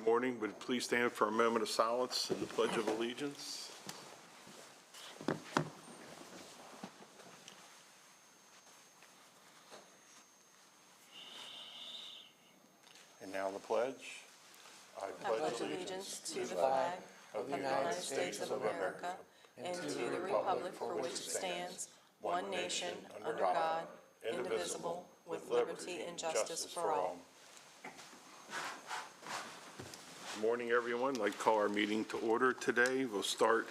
Good morning. Would you please stand for a moment of silence and the Pledge of Allegiance? And now the pledge. I pledge allegiance to the flag of the United States of America and to the republic for which it stands, one nation, under God, indivisible, with liberty and justice for all. Good morning, everyone. I'd like to call our meeting to order today. We'll start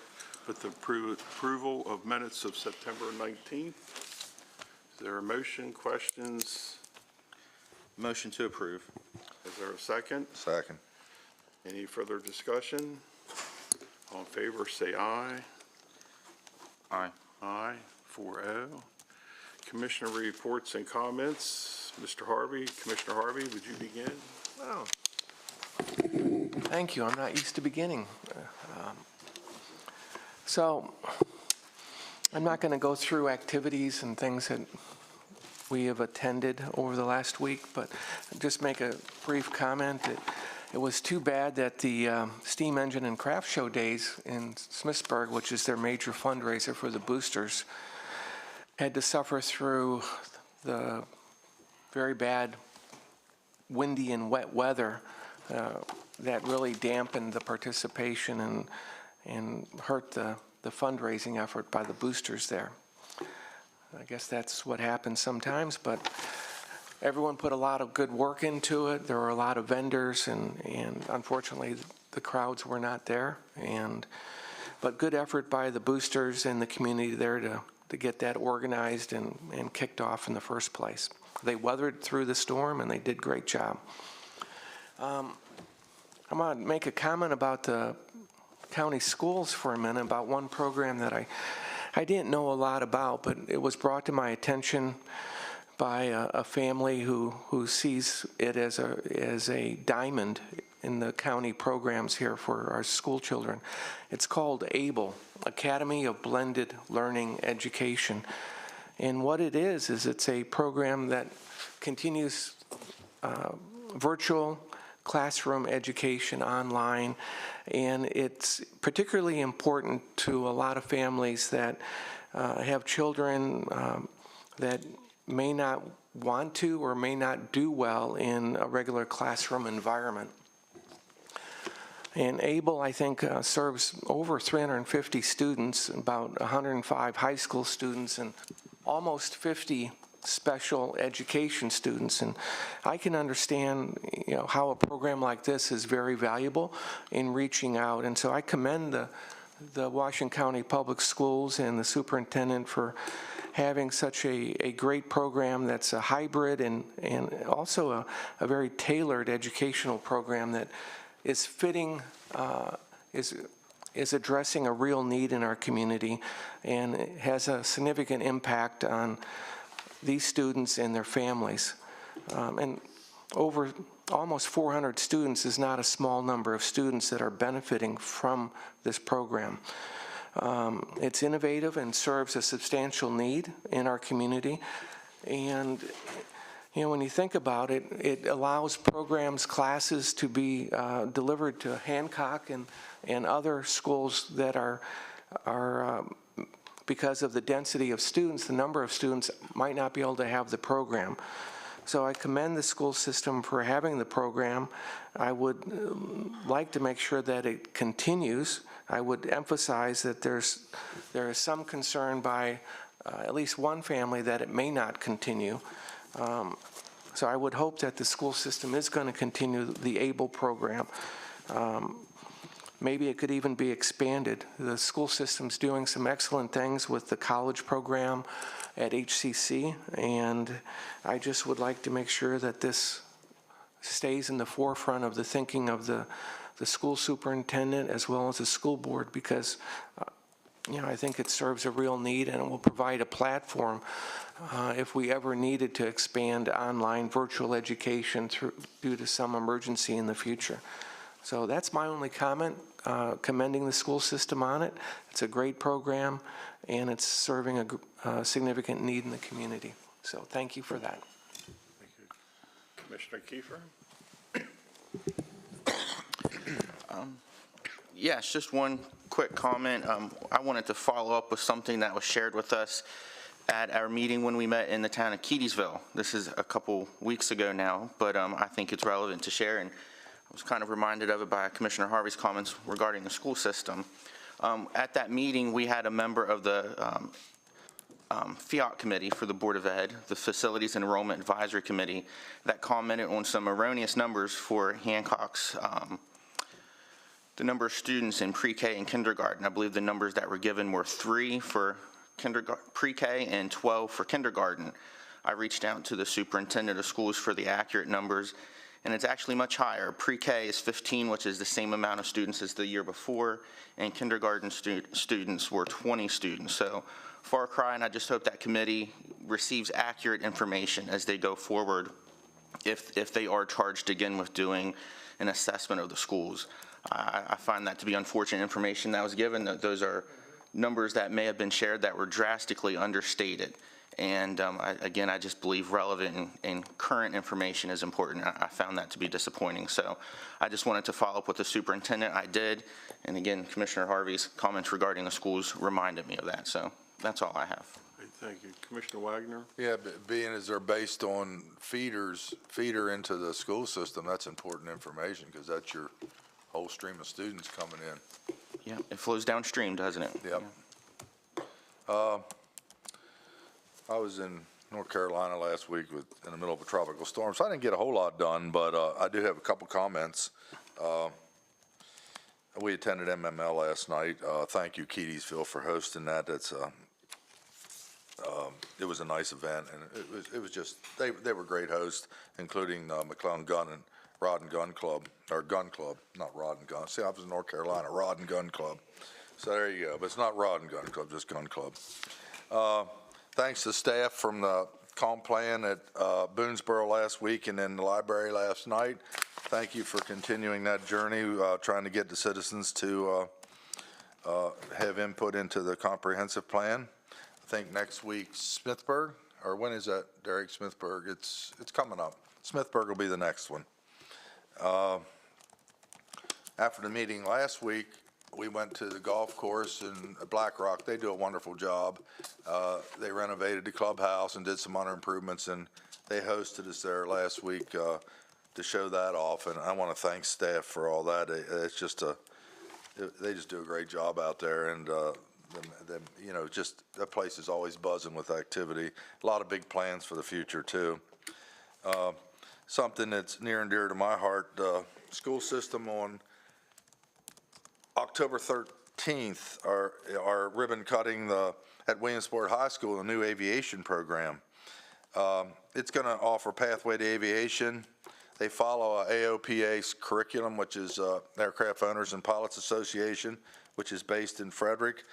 with the approval of minutes of September 19th. Is there a motion, questions? Motion to approve. Is there a second? Second. Any further discussion? All in favor, say aye. Aye. Aye, 4-0. Commissioner reports and comments. Mr. Harvey, Commissioner Harvey, would you begin? Oh. Thank you. I'm not used to beginning. So I'm not going to go through activities and things that we have attended over the last week, but just make a brief comment. It was too bad that the Steam Engine and Craft Show days in Smithsburg, which is their major fundraiser for the boosters, had to suffer through the very bad windy and wet weather that really dampened the participation and hurt the fundraising effort by the boosters there. I guess that's what happens sometimes, but everyone put a lot of good work into it. There were a lot of vendors, and unfortunately the crowds were not there. But good effort by the boosters and the community there to get that organized and kicked off in the first place. They weathered through the storm and they did a great job. I'm going to make a comment about the county schools for a minute, about one program that I didn't know a lot about, but it was brought to my attention by a family who sees it as a diamond in the county programs here for our school children. It's called ABLE, Academy of Blended Learning Education. And what it is it's a program that continues virtual classroom education online, and it's particularly important to a lot of families that have children that may not want to or may not do well in a regular classroom environment. And ABLE, I think, serves over 350 students, about 105 high school students, and almost 50 special education students. And I can understand, how a program like this is very valuable in reaching out. And so I commend the Washington County Public Schools and the superintendent for having such a great program that's a hybrid and also a very tailored educational program that is fitting, is addressing a real need in our community, and it has a significant impact on these students and their families. And over almost 400 students is not a small number of students that are benefiting from this program. It's innovative and serves a substantial need in our community. And when you think about it, it allows programs, classes to be delivered to Hancock and other schools that are because of the density of students, the number of students might not be able to have the program. So I commend the school system for having the program. I would like to make sure that it continues. I would emphasize that there is some concern by at least one family that it may not continue. So I would hope that the school system is going to continue the ABLE program. Maybe it could even be expanded. The school system's doing some excellent things with the college program at HCC, and I just would like to make sure that this stays in the forefront of the thinking of the school superintendent as well as the school board, because I think it serves a real need, and it will provide a platform if we ever needed to expand online virtual education due to some emergency in the future. So that's my only comment, commending the school system on it. It's a great program, and it's serving a significant need in the community. So thank you for that. Thank you. Commissioner Kiefer? Yes, just one quick comment. I wanted to follow up with something that was shared with us at our meeting when we met in the town of Keedysville. This is a couple weeks ago now, but I think it's relevant to share, and I was kind of reminded of it by Commissioner Harvey's comments regarding the school system. At that meeting, we had a member of the FIAT committee for the Board of Ed, the Facilities and Enrollment Advisory Committee, that commented on some erroneous numbers for Hancock's, the number of students in pre-K and kindergarten. I believe the numbers that were given were 3 for pre-K and 12 for kindergarten. I reached out to the superintendent of schools for the accurate numbers, and it's actually much higher. Pre-K is 15, which is the same amount of students as the year before, and kindergarten students were 20 students. So far cry, and I just hope that committee receives accurate information as they go forward if they are charged again with doing an assessment of the schools. I find that to be unfortunate information that was given. Those are numbers that may have been shared that were drastically understated. And again, I just believe relevant and current information is important. I found that to be disappointing. So I just wanted to follow up with the superintendent. I did. And again, Commissioner Harvey's comments regarding the schools reminded me of that. So that's all I have. Thank you. Commissioner Wagner? Yeah, but being as they're based on feeder into the school system, that's important information because that's your whole stream of students coming in. Yeah, it flows downstream, doesn't it? Yep. Yeah. I was in North Carolina last week in the middle of a tropical storm, so I didn't get a whole lot done, but I do have a couple comments. We attended MML last night. Thank you, Keedysville, for hosting that. It was a nice event, and it was just, they were great hosts, including McClellan Gun and Rod and Gun Club, or Gun Club, not Rod and Gun. See, I was in North Carolina, Rod and Gun Club. So there you go, but it's not Rod and Gun Club, just Gun Club. Thanks to staff from the comp plan at Boonesboro last week and in the library last night. Thank you for continuing that journey, trying to get the citizens to have input into the comprehensive plan. I think next week, Smithburg, or when is that, Derek? Smithburg, it's coming up. Smithburg will be the next one. After the meeting last week, we went to the golf course in Black Rock. They do a wonderful job. They renovated the clubhouse and did some other improvements, and they hosted us there last week to show that off. And I want to thank staff for all that. It's just they just do a great job out there, and you know, just that place is always buzzing with activity. A lot of big plans for the future too. Something that's near and dear to my heart, school system on October 13th, our ribbon cutting at Williamsport High School, a new aviation program. It's going to offer Pathway to Aviation. They follow AOPA's curriculum, which is Aircraft Owners and Pilots Association, which is based in Frederick.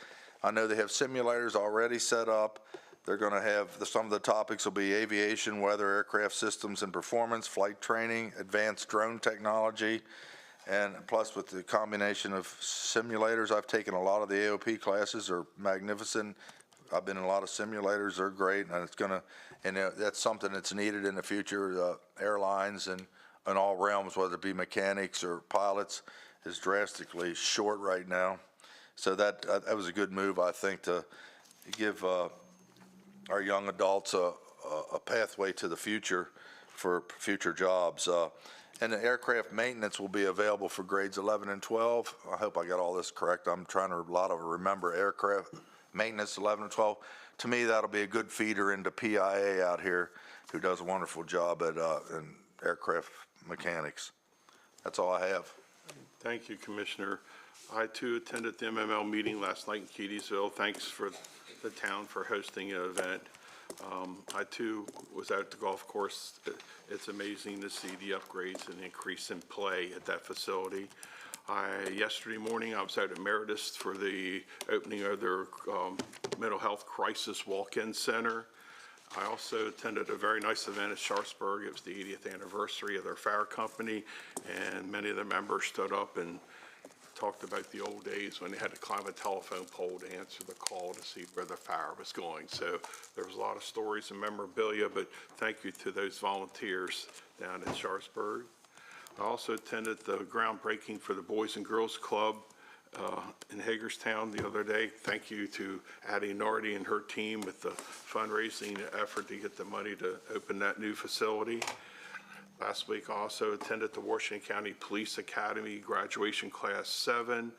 I know they have simulators already set up. They're going to have some of the topics will be aviation, weather, aircraft systems and performance, flight training, advanced drone technology, and plus with the combination of simulators. I've taken a lot of the AOP classes. They're magnificent. I've been in a lot of simulators. They're great, and it's going to, and that's something that's needed in the future. Airlines and in all realms, whether it be mechanics or pilots, is drastically short right now. So that was a good move, I think, to give our young adults a pathway to the future for future jobs. And the aircraft maintenance will be available for grades 11 and 12. I hope I got all this correct. I'm trying to remember aircraft maintenance 11 and 12. To me, that'll be a good feeder into PIA out here, who does a wonderful job at in aircraft mechanics. That's all I have. Thank you, Commissioner. I, too, attended the MML meeting last night in Keedysville. Thanks for the town for hosting an event. I, too, was out at the golf course. It's amazing to see the upgrades and increase in play at that facility. Yesterday morning, I was out at Meritus for the opening of their mental health crisis walk-in center. I also attended a very nice event at Sharpsburg. It was the 80th anniversary of their fire company, and many of the members stood up and talked about the old days when they had to climb a telephone pole to answer the call to see where the fire was going. So there was a lot of stories and memorabilia, but thank you to those volunteers down in Sharpsburg. I also attended the groundbreaking for the Boys and Girls Club in Hagerstown the other day. Thank you to Addie Nardi and her team with the fundraising effort to get the money to open that new facility. Last week, I also attended the Washington County Police Academy graduation class 7.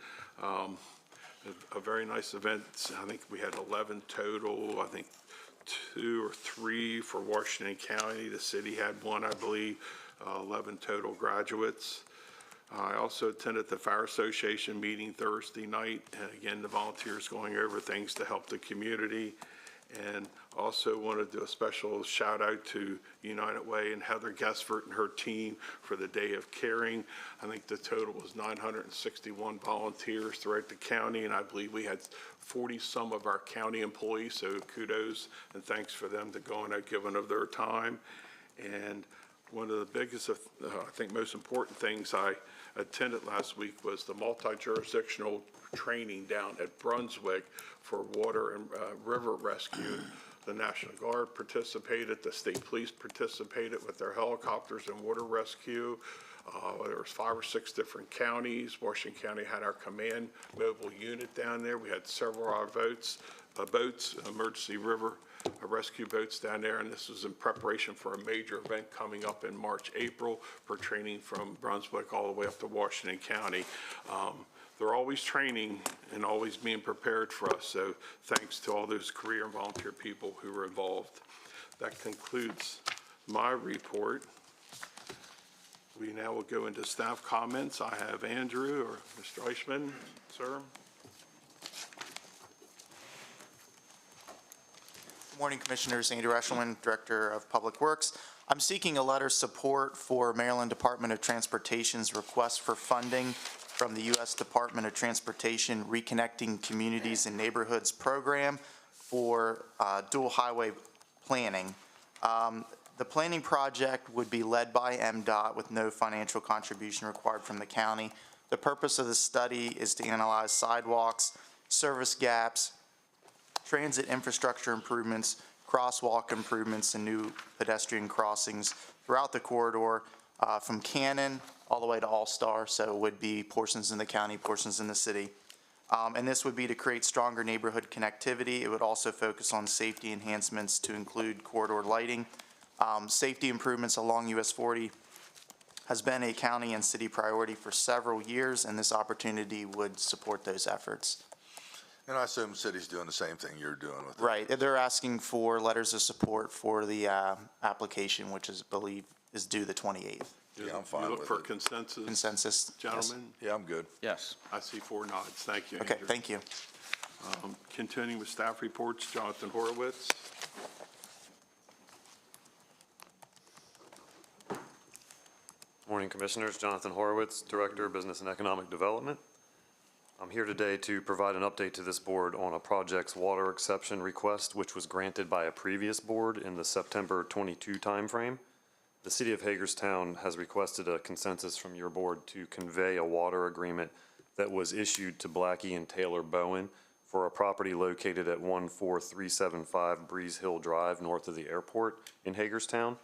A very nice event. I think we had 11 total. I think 2 or 3 for Washington County. The city had 1, I believe. 11 total graduates. I also attended the Fire Association meeting Thursday night, and again, the volunteers going over things to help the community. And also want to do a special shout out to United Way and Heather Gesfert and her team for the Day of Caring. I think the total was 961 volunteers throughout the county, and I believe we had 40 some of our county employees, so kudos and thanks for them to going out, giving of their time. And one of the biggest, I think most important things I attended last week was the multi-jurisdictional training down at Brunswick for water and river rescue. The National Guard participated, the state police participated with their helicopters and water rescue. There was 5 or 6 different counties. Washington County had our command mobile unit down there. We had several of our boats, emergency river rescue boats down there, and this was in preparation for a major event coming up in March, April for training from Brunswick all the way up to Washington County. They're always training and always being prepared for us, so thanks to all those career and volunteer people who were involved. That concludes my report. We now will go into staff comments. I have Andrew or Mr. Eichmann, sir. Good morning, Commissioners. Andrew Eshelman, Director of Public Works. I'm seeking a letter of support for Maryland Department of Transportation's request for funding from the U.S. Department of Transportation Reconnecting Communities and Neighborhoods program for dual highway planning. The planning project would be led by MDOT with no financial contribution required from the county. The purpose of the study is to analyze sidewalks, service gaps, transit infrastructure improvements, crosswalk improvements, and new pedestrian crossings throughout the corridor from Cannon all the way to All-Star, so it would be portions in the county, portions in the city. And this would be to create stronger neighborhood connectivity. It would also focus on safety enhancements to include corridor lighting. Safety improvements along US 40 has been a county and city priority for several years, and this opportunity would support those efforts. And I assume city's doing the same thing you're doing with it. Right, they're asking for letters of support for the application, which is, I believe, is due the 28th. Yeah, I'm fine You look with for it. consensus, Consensus? gentlemen? Yeah, I'm good. Yes. I see 4 nods. Thank you, Okay, Andrew. thank you. Continuing with staff reports, Jonathan Horowitz. Morning, Commissioners. Jonathan Horowitz, Director of Business and Economic Development. I'm here today to provide an update to this board on a project's water exception request, which was granted by a previous board in the September 22 timeframe. The City of Hagerstown has requested a consensus from your board to convey a water agreement that was issued to Blackie and Taylor Bowen for a property located at 14375 Breeze Hill Drive, north of the airport in Hagerstown.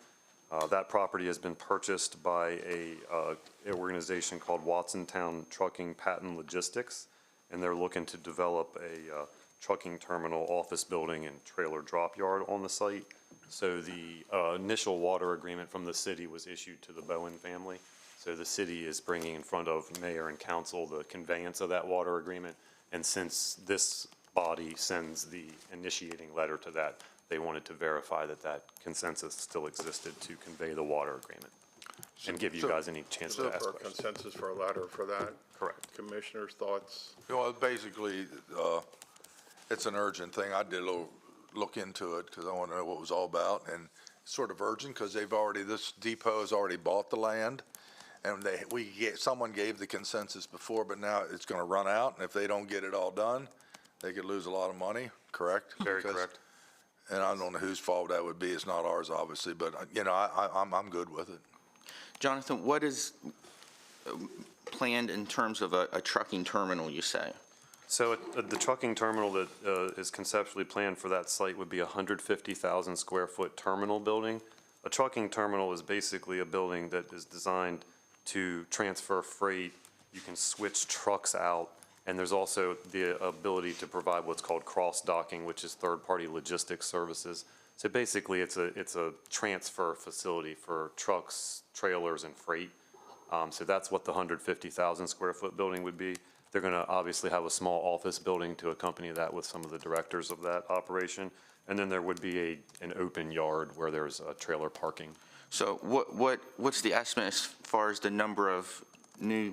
That property has been purchased by an organization called Watsontown Trucking Patent Logistics, and they're looking to develop a trucking terminal, office building, and trailer drop yard on the site. So the initial water agreement from the city was issued to the Bowen family. So the city is bringing in front of mayor and council the conveyance of that water agreement. And since this body sends the initiating letter to that, they wanted to verify that that consensus still existed to convey the water agreement and give you guys any chance to ask For questions. consensus for a letter for that. Correct. Commissioners' thoughts? Well, basically, it's an urgent thing. I did a little look into it because I want to know what it was all about, and it's sort of urgent because this depot has already bought the land, and someone gave the consensus before, but now it's going to run out, and if they don't get it all done, they could lose a lot of money, correct? Very correct. And I don't know whose fault that would be. It's not ours, obviously, but, I'm good with it. Jonathan, what is planned in terms of a trucking terminal, you say? So the trucking terminal that is conceptually planned for that site would be a 150,000 square foot terminal building. A trucking terminal is basically a building that is designed to transfer freight. You can switch trucks out, and there's also the ability to provide what's called cross-docking, which is third-party logistics services. So basically, it's a transfer facility for trucks, trailers, and freight. So that's what the 150,000 square foot building would be. They're going to obviously have a small office building to accompany that with some of the directors of that operation. And then there would be an open yard where there's trailer parking. So what's the estimate as far as the number of new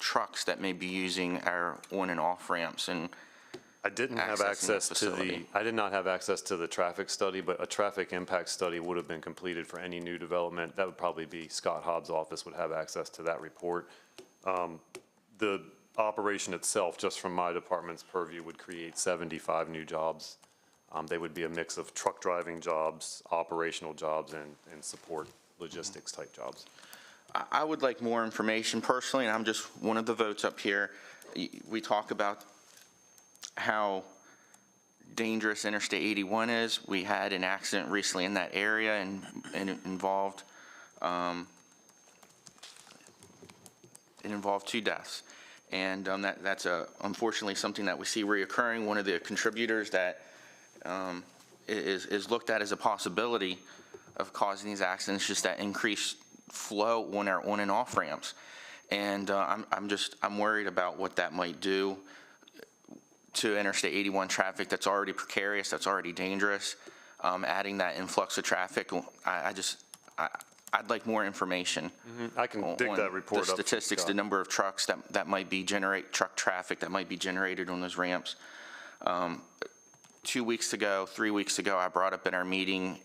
trucks that may be using our on and off ramps? And I didn't have access to I did not have access to the traffic study, but a traffic impact study would have been completed for any new development. That would probably be Scott Hobbs' office would have access to that report. The operation itself, just from my department's purview, would create 75 new jobs. They would be a mix of truck driving jobs, operational jobs, and support logistics type jobs. I would like more information personally, and I'm just one of the votes up here. We talk about how dangerous Interstate 81 is. We had an accident recently in that area and it involved 2 deaths. And that's unfortunately something that we see reoccurring. One of the contributors that is looked at as a possibility of causing these accidents, just that increased flow on our on and off ramps. And I'm worried about what that might do to Interstate 81 traffic that's already precarious, that's already dangerous. Adding that influx of traffic, I'd like more information. I can dig that report up. The statistics, the number of trucks that might be truck traffic that might be generated on those ramps. 2 weeks ago, 3 weeks ago, I brought up in our meeting,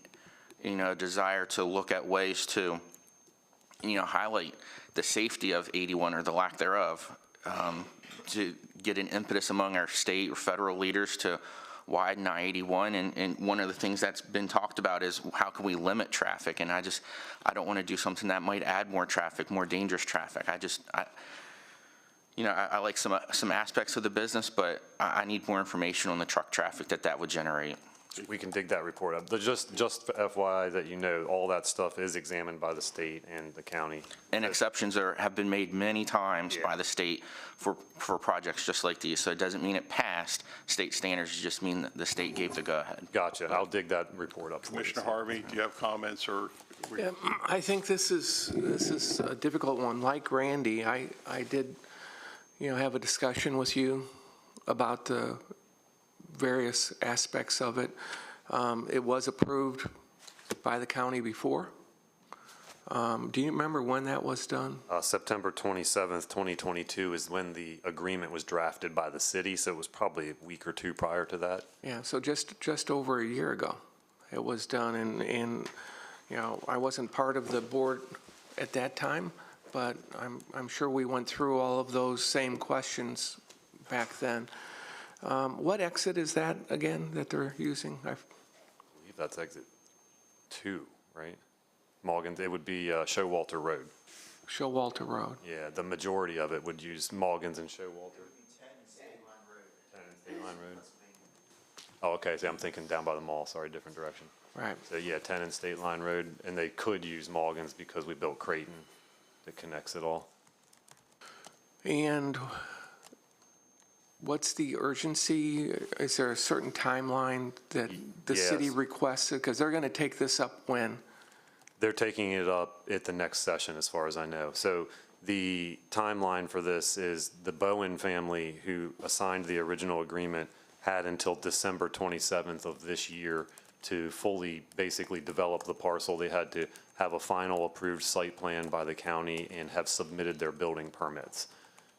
a desire to look at ways to, highlight the safety of 81 or the lack thereof, to get an impetus among our state or federal leaders to widen I-81. And one of the things that's been talked about is how can we limit traffic? And I don't want to do something that might add more traffic, more dangerous traffic. I like some aspects of the business, but I need more information on the truck traffic that would generate. We can dig that report up. Just for FYI that all that stuff is examined by the state and the county. And exceptions have been made many times by the state for projects just like these. So it doesn't mean it passed state standards, it just mean that the state gave the go-ahead. Gotcha. I'll dig that report up. Commissioner Harvey, do you have comments or? Yeah, I think this is a difficult one. Like Randy, I did, have a discussion with you about the various aspects of it. It was approved by the county before. Do you remember when that was done? September 27th, 2022 is when the agreement was drafted by the city, so it was probably a week or 2 prior to that. Yeah, so just over a year ago it was done, and I wasn't part of the board at that time, but I'm sure we went through all of those same questions back then. What exit is that again that they're using? I believe that's exit 2, right? Morgan, it would be Showalter Road. Showalter Road. Yeah, the majority of it would use Morgan's and Showalter. 10 and State Line Road. 10 and State Line Road. Oh, okay, so I'm thinking down by the mall, sorry, different direction. Right. So yeah, 10 and State Line Road, and they could use Morgan's because we built Creighton that connects it all. And what's the urgency? Is there a certain timeline that the city requested? Because they're going to take this up when? They're taking it up at the next session, as far as I know. So the timeline for this is the Bowen family, who assigned the original agreement, had until December 27th of this year to fully basically develop the parcel. They had to have a final approved site plan by the county and have submitted their building permits.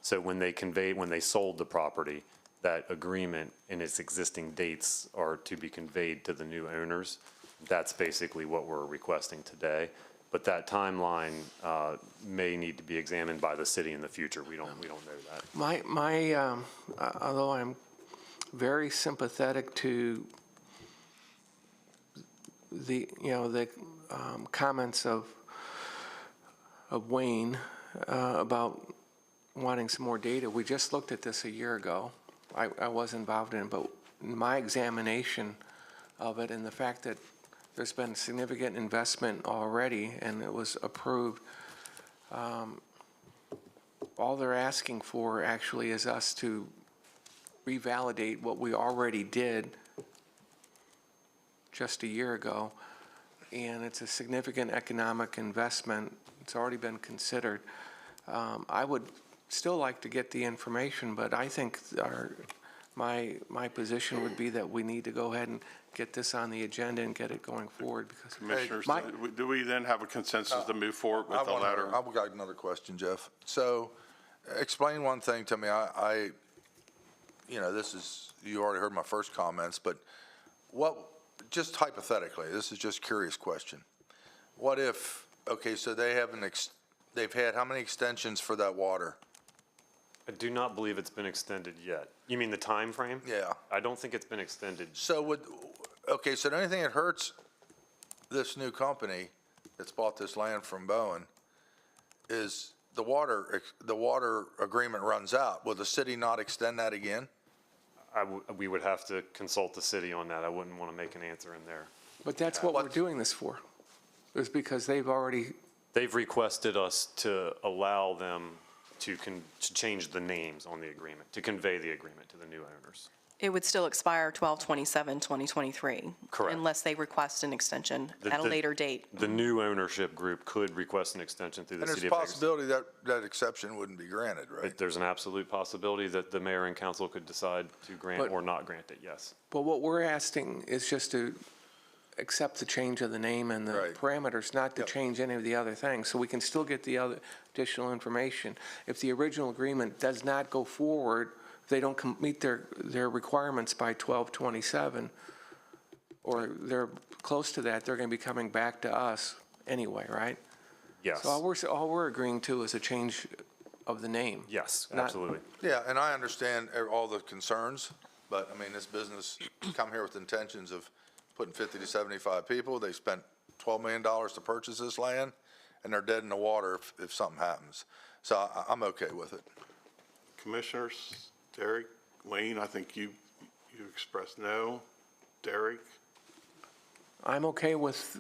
So when they sold the property, that agreement and its existing dates are to be conveyed to the new owners. That's basically what we're requesting today. But that timeline may need to be examined by the city in the future. We don't know that. Although I'm very sympathetic to the comments of Wayne about wanting some more data. We just looked at this a year ago. I was involved in it, but my examination of it and the fact that there's been significant investment already and it was approved, all they're asking for actually is us to revalidate what we already did just a year ago, and it's a significant economic investment. It's already been considered. I would still like to get the information, but I think my position would be that we need to go ahead and get this on the agenda and get it going forward, because Commissioners, do we then have a consensus to move forward with the letter? I've got another question, Jeff. So explain one thing to me. This is, you already heard my first comments, but just hypothetically, this is just a curious question. What if, okay, so they've had how many extensions for that water? I do not believe it's been extended yet. You mean the time frame? Yeah. I don't think it's been extended. So so the only thing that hurts this new company that's bought this land from Bowen is the water agreement runs out. Will the city not extend that again? We would have to consult the city on that. I wouldn't want to make an answer in there. but that's what we're doing this for. It's because They've requested us to allow them to change the names on the agreement, to convey the agreement to the new owners. It would still expire 12/27/2023. Correct. Unless they request an extension at a later date. The new ownership group could request an extension through the And there's city a of Hagerstown. possibility that exception wouldn't be granted, right? There's an absolute possibility that the mayor and council could decide to grant But- or not grant it, yes. but what we're asking is just to accept the change of the name and the Right. parameters, not to Yep. change any of the other things, so we can still get the other additional information. If the original agreement does not go forward, if they don't meet their requirements by 12/27, or they're close to that, they're going to be coming back to us anyway, right? Yes, So all we're agreeing to is a change of the name. yes, Not- absolutely. Yeah, and I understand all the concerns, but I mean, this business come here with intentions of putting 50 to 75 people. They spent $12 million to purchase this land, and they're dead in the water if something happens. So I'm okay with it. Commissioners, Derek, Wayne, I think you expressed no. Derek? I'm okay with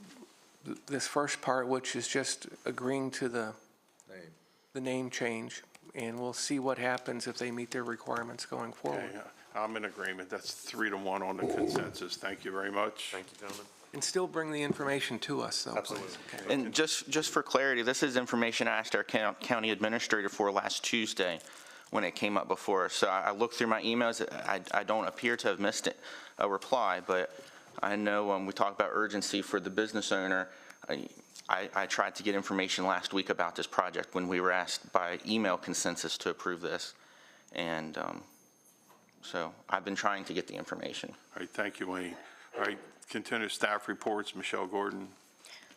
this first part, which is just agreeing to the name change, and we'll see what happens if they meet their requirements going forward. Okay, I'm in agreement. That's 3-1 on the consensus. Thank you very much. Thank you, gentlemen. And still bring the information to us, though, please. Absolutely. Okay. And just for clarity, this is information I asked our county administrator for last Tuesday when it came up before us. So I looked through my emails. I don't appear to have missed a reply, but I know when we talked about urgency for the business owner, I tried to get information last week about this project when we were asked by email consensus to approve this. And so I've been trying to get the information. All right, thank you, Wayne. All right, continue staff reports. Michelle Gordon.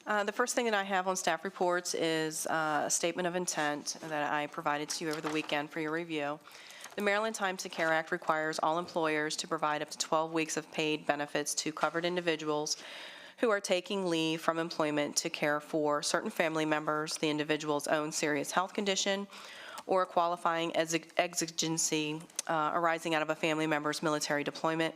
The first thing that I have on staff reports is a statement of intent that I provided to you over the weekend for your review. The Maryland Time to Care Act requires all employers to provide up to 12 weeks of paid benefits to covered individuals who are taking leave from employment to care for certain family members, the individual's own serious health condition, or a qualifying exigency arising out of a family member's military deployment.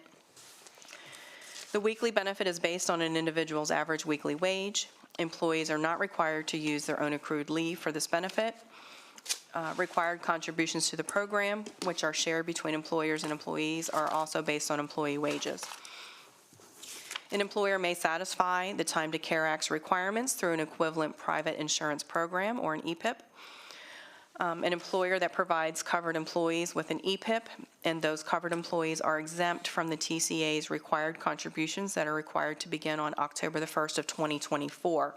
The weekly benefit is based on an individual's average weekly wage. Employees are not required to use their own accrued leave for this benefit. Required contributions to the program, which are shared between employers and employees, are also based on employee wages. An employer may satisfy the Time to Care Act's requirements through an equivalent private insurance program or an EPIP. An employer that provides covered employees with an EPIP and those covered employees are exempt from the TCA's required contributions that are required to begin on October the 1st of 2024.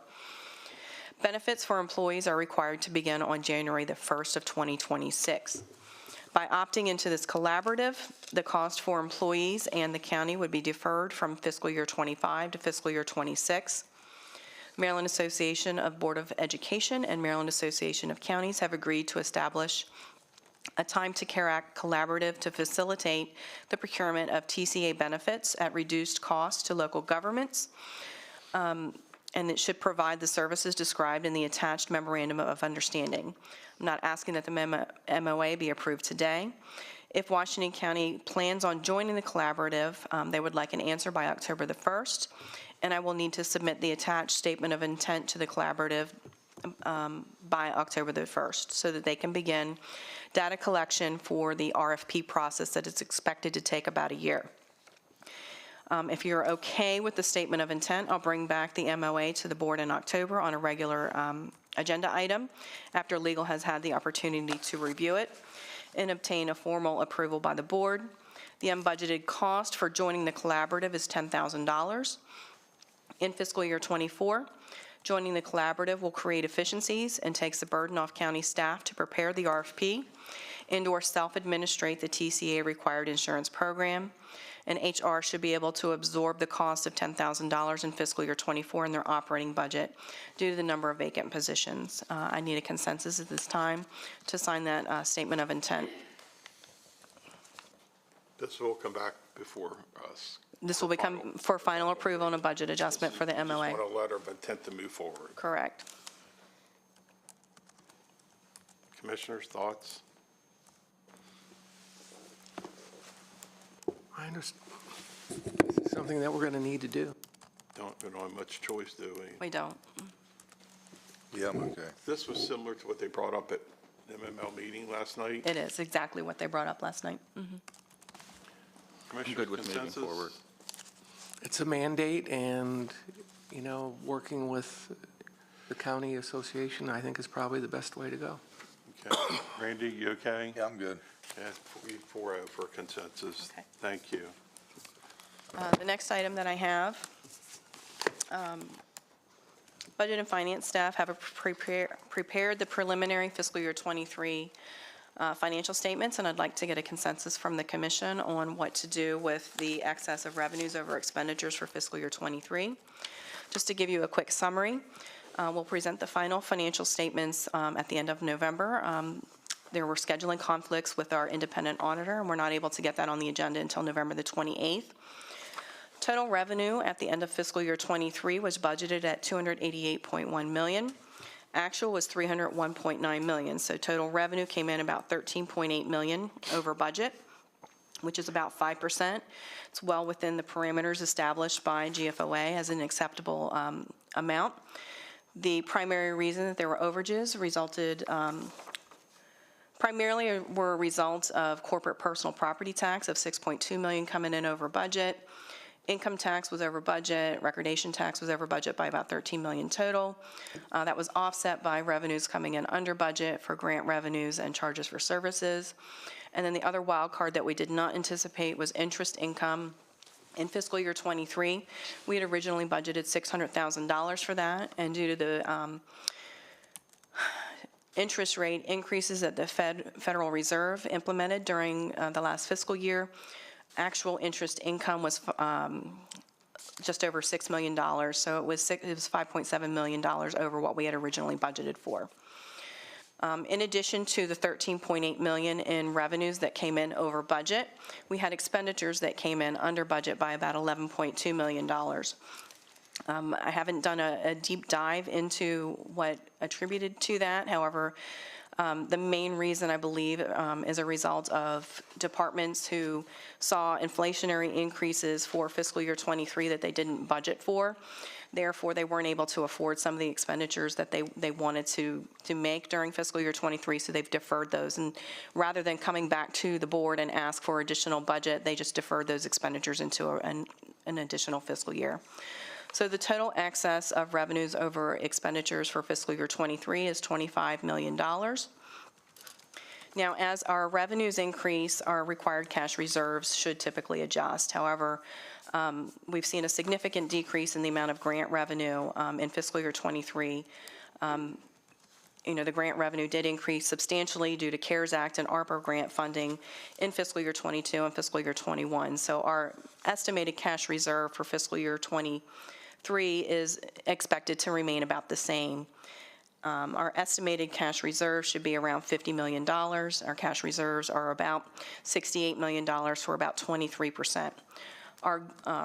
Benefits for employees are required to begin on January the 1st of 2026. By opting into this collaborative, the cost for employees and the county would be deferred from fiscal year 25 to fiscal year 26. Maryland Association of Board of Education and Maryland Association of Counties have agreed to establish a Time to Care Act collaborative to facilitate the procurement of TCA benefits at reduced cost to local governments. And it should provide the services described in the attached memorandum of understanding. I'm not asking that the MOA be approved today. If Washington County plans on joining the collaborative, they would like an answer by October the 1st, and I will need to submit the attached statement of intent to the collaborative by October the 1st, so that they can begin data collection for the RFP process that is expected to take about a year. If you're okay with the statement of intent, I'll bring back the MOA to the board in October on a regular agenda item after legal has had the opportunity to review it and obtain a formal approval by the board. The unbudgeted cost for joining the collaborative is $10,000. In fiscal year '24, joining the collaborative will create efficiencies and takes the burden off county staff to prepare the RFP and/or self-administrate the TCA required insurance program. And HR should be able to absorb the cost of $10,000 in fiscal year '24 in their operating budget due to the number of vacant positions. I need a consensus at this time to sign that statement of intent. This will come back before us. This will become for final approval and a budget adjustment for the MOA. Just want a letter of intent to move forward. Correct. Commissioners, thoughts? I understand. This is something that we're going to need to do. We don't have much choice, do we? We don't. Yeah, I'm okay. This was similar to what they brought up at MML meeting last night. It is exactly what they brought up last night. Commissioner, Good with moving consensus? forward. It's a mandate, and, you know, working with the county association, I think, is probably the best way to go. Okay. Randy, you okay? Yeah, I'm good. Yeah, 4-0 for consensus. Okay. Thank you. The next item that I have, Budget and Finance staff have prepared the preliminary fiscal year '23 financial statements, and I'd like to get a consensus from the commission on what to do with the excess of revenues over expenditures for fiscal year '23. Just to give you a quick summary, we'll present the final financial statements at the end of November. There were scheduling conflicts with our independent auditor, and we're not able to get that on the agenda until November the 28th. Total revenue at the end of fiscal year '23 was budgeted at $288.1 million. Actual was $301.9 million, so total revenue came in about $13.8 million over budget, which is about 5%. It's well within the parameters established by GFOA as an acceptable amount. The primary reason that there were overages resulted primarily were a result of corporate personal property tax of $6.2 million coming in over budget. Income tax was over budget. Recordation tax was over budget by about $13 million total. That was offset by revenues coming in under budget for grant revenues and charges for services. And then the other wild card that we did not anticipate was interest income. In fiscal year '23, we had originally budgeted $600,000 for that, and due to the interest rate increases that the Federal Reserve implemented during the last fiscal year, actual interest income was just over $6 million, so it was $5.7 million over what we had originally budgeted for. In addition to the $13.8 million in revenues that came in over budget, we had expenditures that came in under budget by about $11.2 million. I haven't done a deep dive into what attributed to that. However, the main reason, I believe, is a result of departments who saw inflationary increases for fiscal year '23 that they didn't budget for. Therefore, they weren't able to afford some of the expenditures that they wanted to make during fiscal year '23, so they've deferred those. And rather than coming back to the board and ask for additional budget, they just deferred those expenditures into an additional fiscal year. So the total excess of revenues over expenditures for fiscal year '23 is $25 million. Now, as our revenues increase, our required cash reserves should typically adjust. However, we've seen a significant decrease in the amount of grant revenue in fiscal year '23. The grant revenue did increase substantially due to CARES Act and ARPA grant funding in fiscal year '22 and fiscal year '21. So our estimated cash reserve for fiscal year '23 is expected to remain about the same. Our estimated cash reserve should be around $50 million. Our cash reserves are about $68 million, for about 23%. Our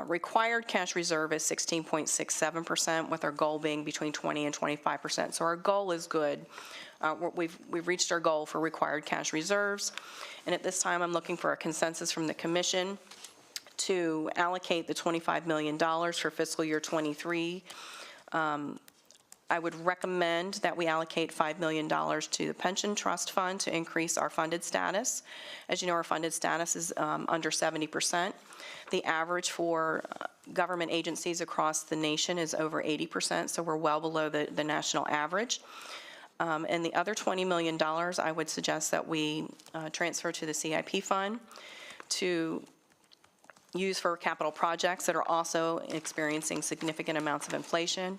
required cash reserve is 16.67%, with our goal being between 20 and 25%. So our goal is good. We've reached our goal for required cash reserves. And at this time, I'm looking for a consensus from the commission to allocate the $25 million for fiscal year '23 I would recommend that we allocate $5 million to the pension trust fund to increase our funded status. As you know, our funded status is under 70%. The average for government agencies across the nation is over 80%, so we're well below the national average. And the other $20 million, I would suggest that we transfer to the CIP fund to use for capital projects that are also experiencing significant amounts of inflation.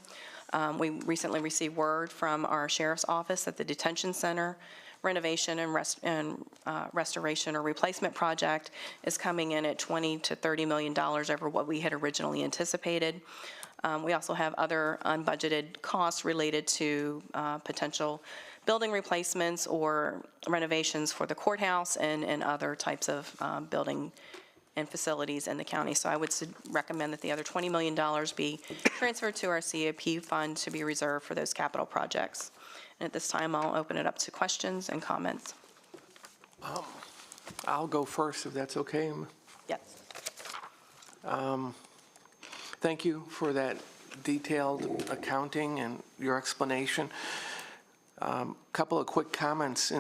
We recently received word from our sheriff's office that the detention center renovation and restoration or replacement project is coming in at $20 to $30 million over what we had originally anticipated. We also have other unbudgeted costs related to potential building replacements or renovations for the courthouse and other types of building and facilities in the county. So I would recommend that the other $20 million be transferred to our CIP fund to be reserved for those capital projects. And at this time, I'll open it up to questions and comments. I'll go first, if that's okay. Yes. Thank you for that detailed accounting and your explanation. Couple of quick comments.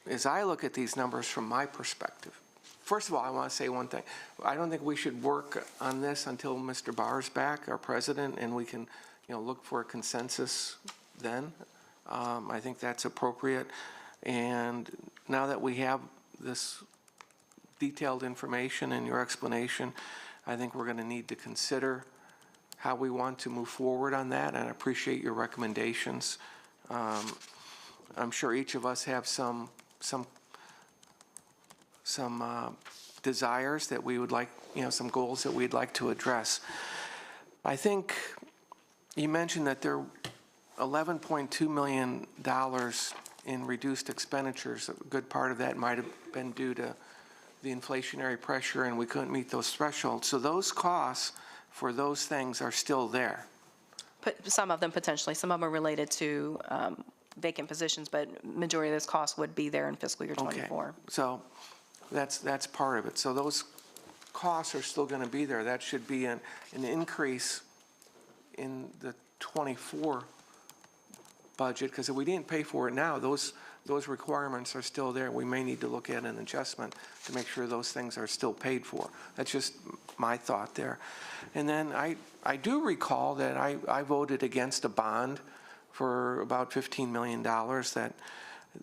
As I look at these numbers from my perspective, first of all, I want to say one thing. I don't think we should work on this until Mr. Barr's back, our president, and we can, look for a consensus then. I think that's appropriate. And now that we have this detailed information and your explanation, I think we're going to need to consider how we want to move forward on that, and I appreciate your recommendations. I'm sure each of us have some desires that we would like, some goals that we'd like to address. I think you mentioned that there are $11.2 million in reduced expenditures. A good part of that might have been due to the inflationary pressure and we couldn't meet those thresholds. So those costs for those things are still there. Some of them potentially. Some of them are related to vacant positions, but majority of those costs would be there in fiscal year '24. Okay. So that's part of it. So those costs are still going to be there. That should be an increase in the '24 budget, because if we didn't pay for it now, those requirements are still there. We may need to look at an adjustment to make sure those things are still paid for. That's just my thought there. And then I do recall that I voted against a bond for about $15 million,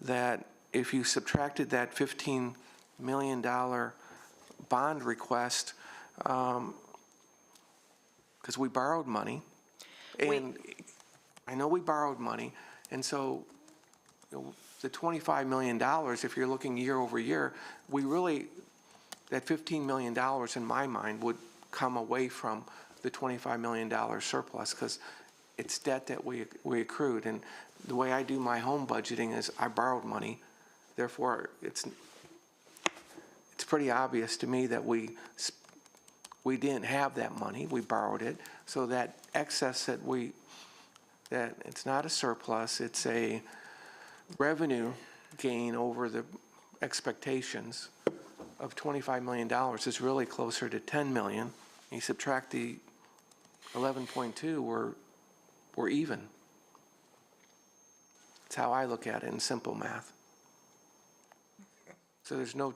that if you subtracted that $15 million bond request, because we borrowed money, and I know we borrowed money, and so the $25 million, if you're looking year over year, that $15 million in my mind would come away from the $25 million surplus, because it's debt that we accrued. And the way I do my home budgeting is I borrowed money. Therefore, it's pretty obvious to me that we didn't have that money. We borrowed it. So that excess that it's not a surplus, it's a revenue gain over the expectations of $25 million is really closer to $10 million. You subtract the 11.2, we're even. That's how I look at it in simple math. So there's no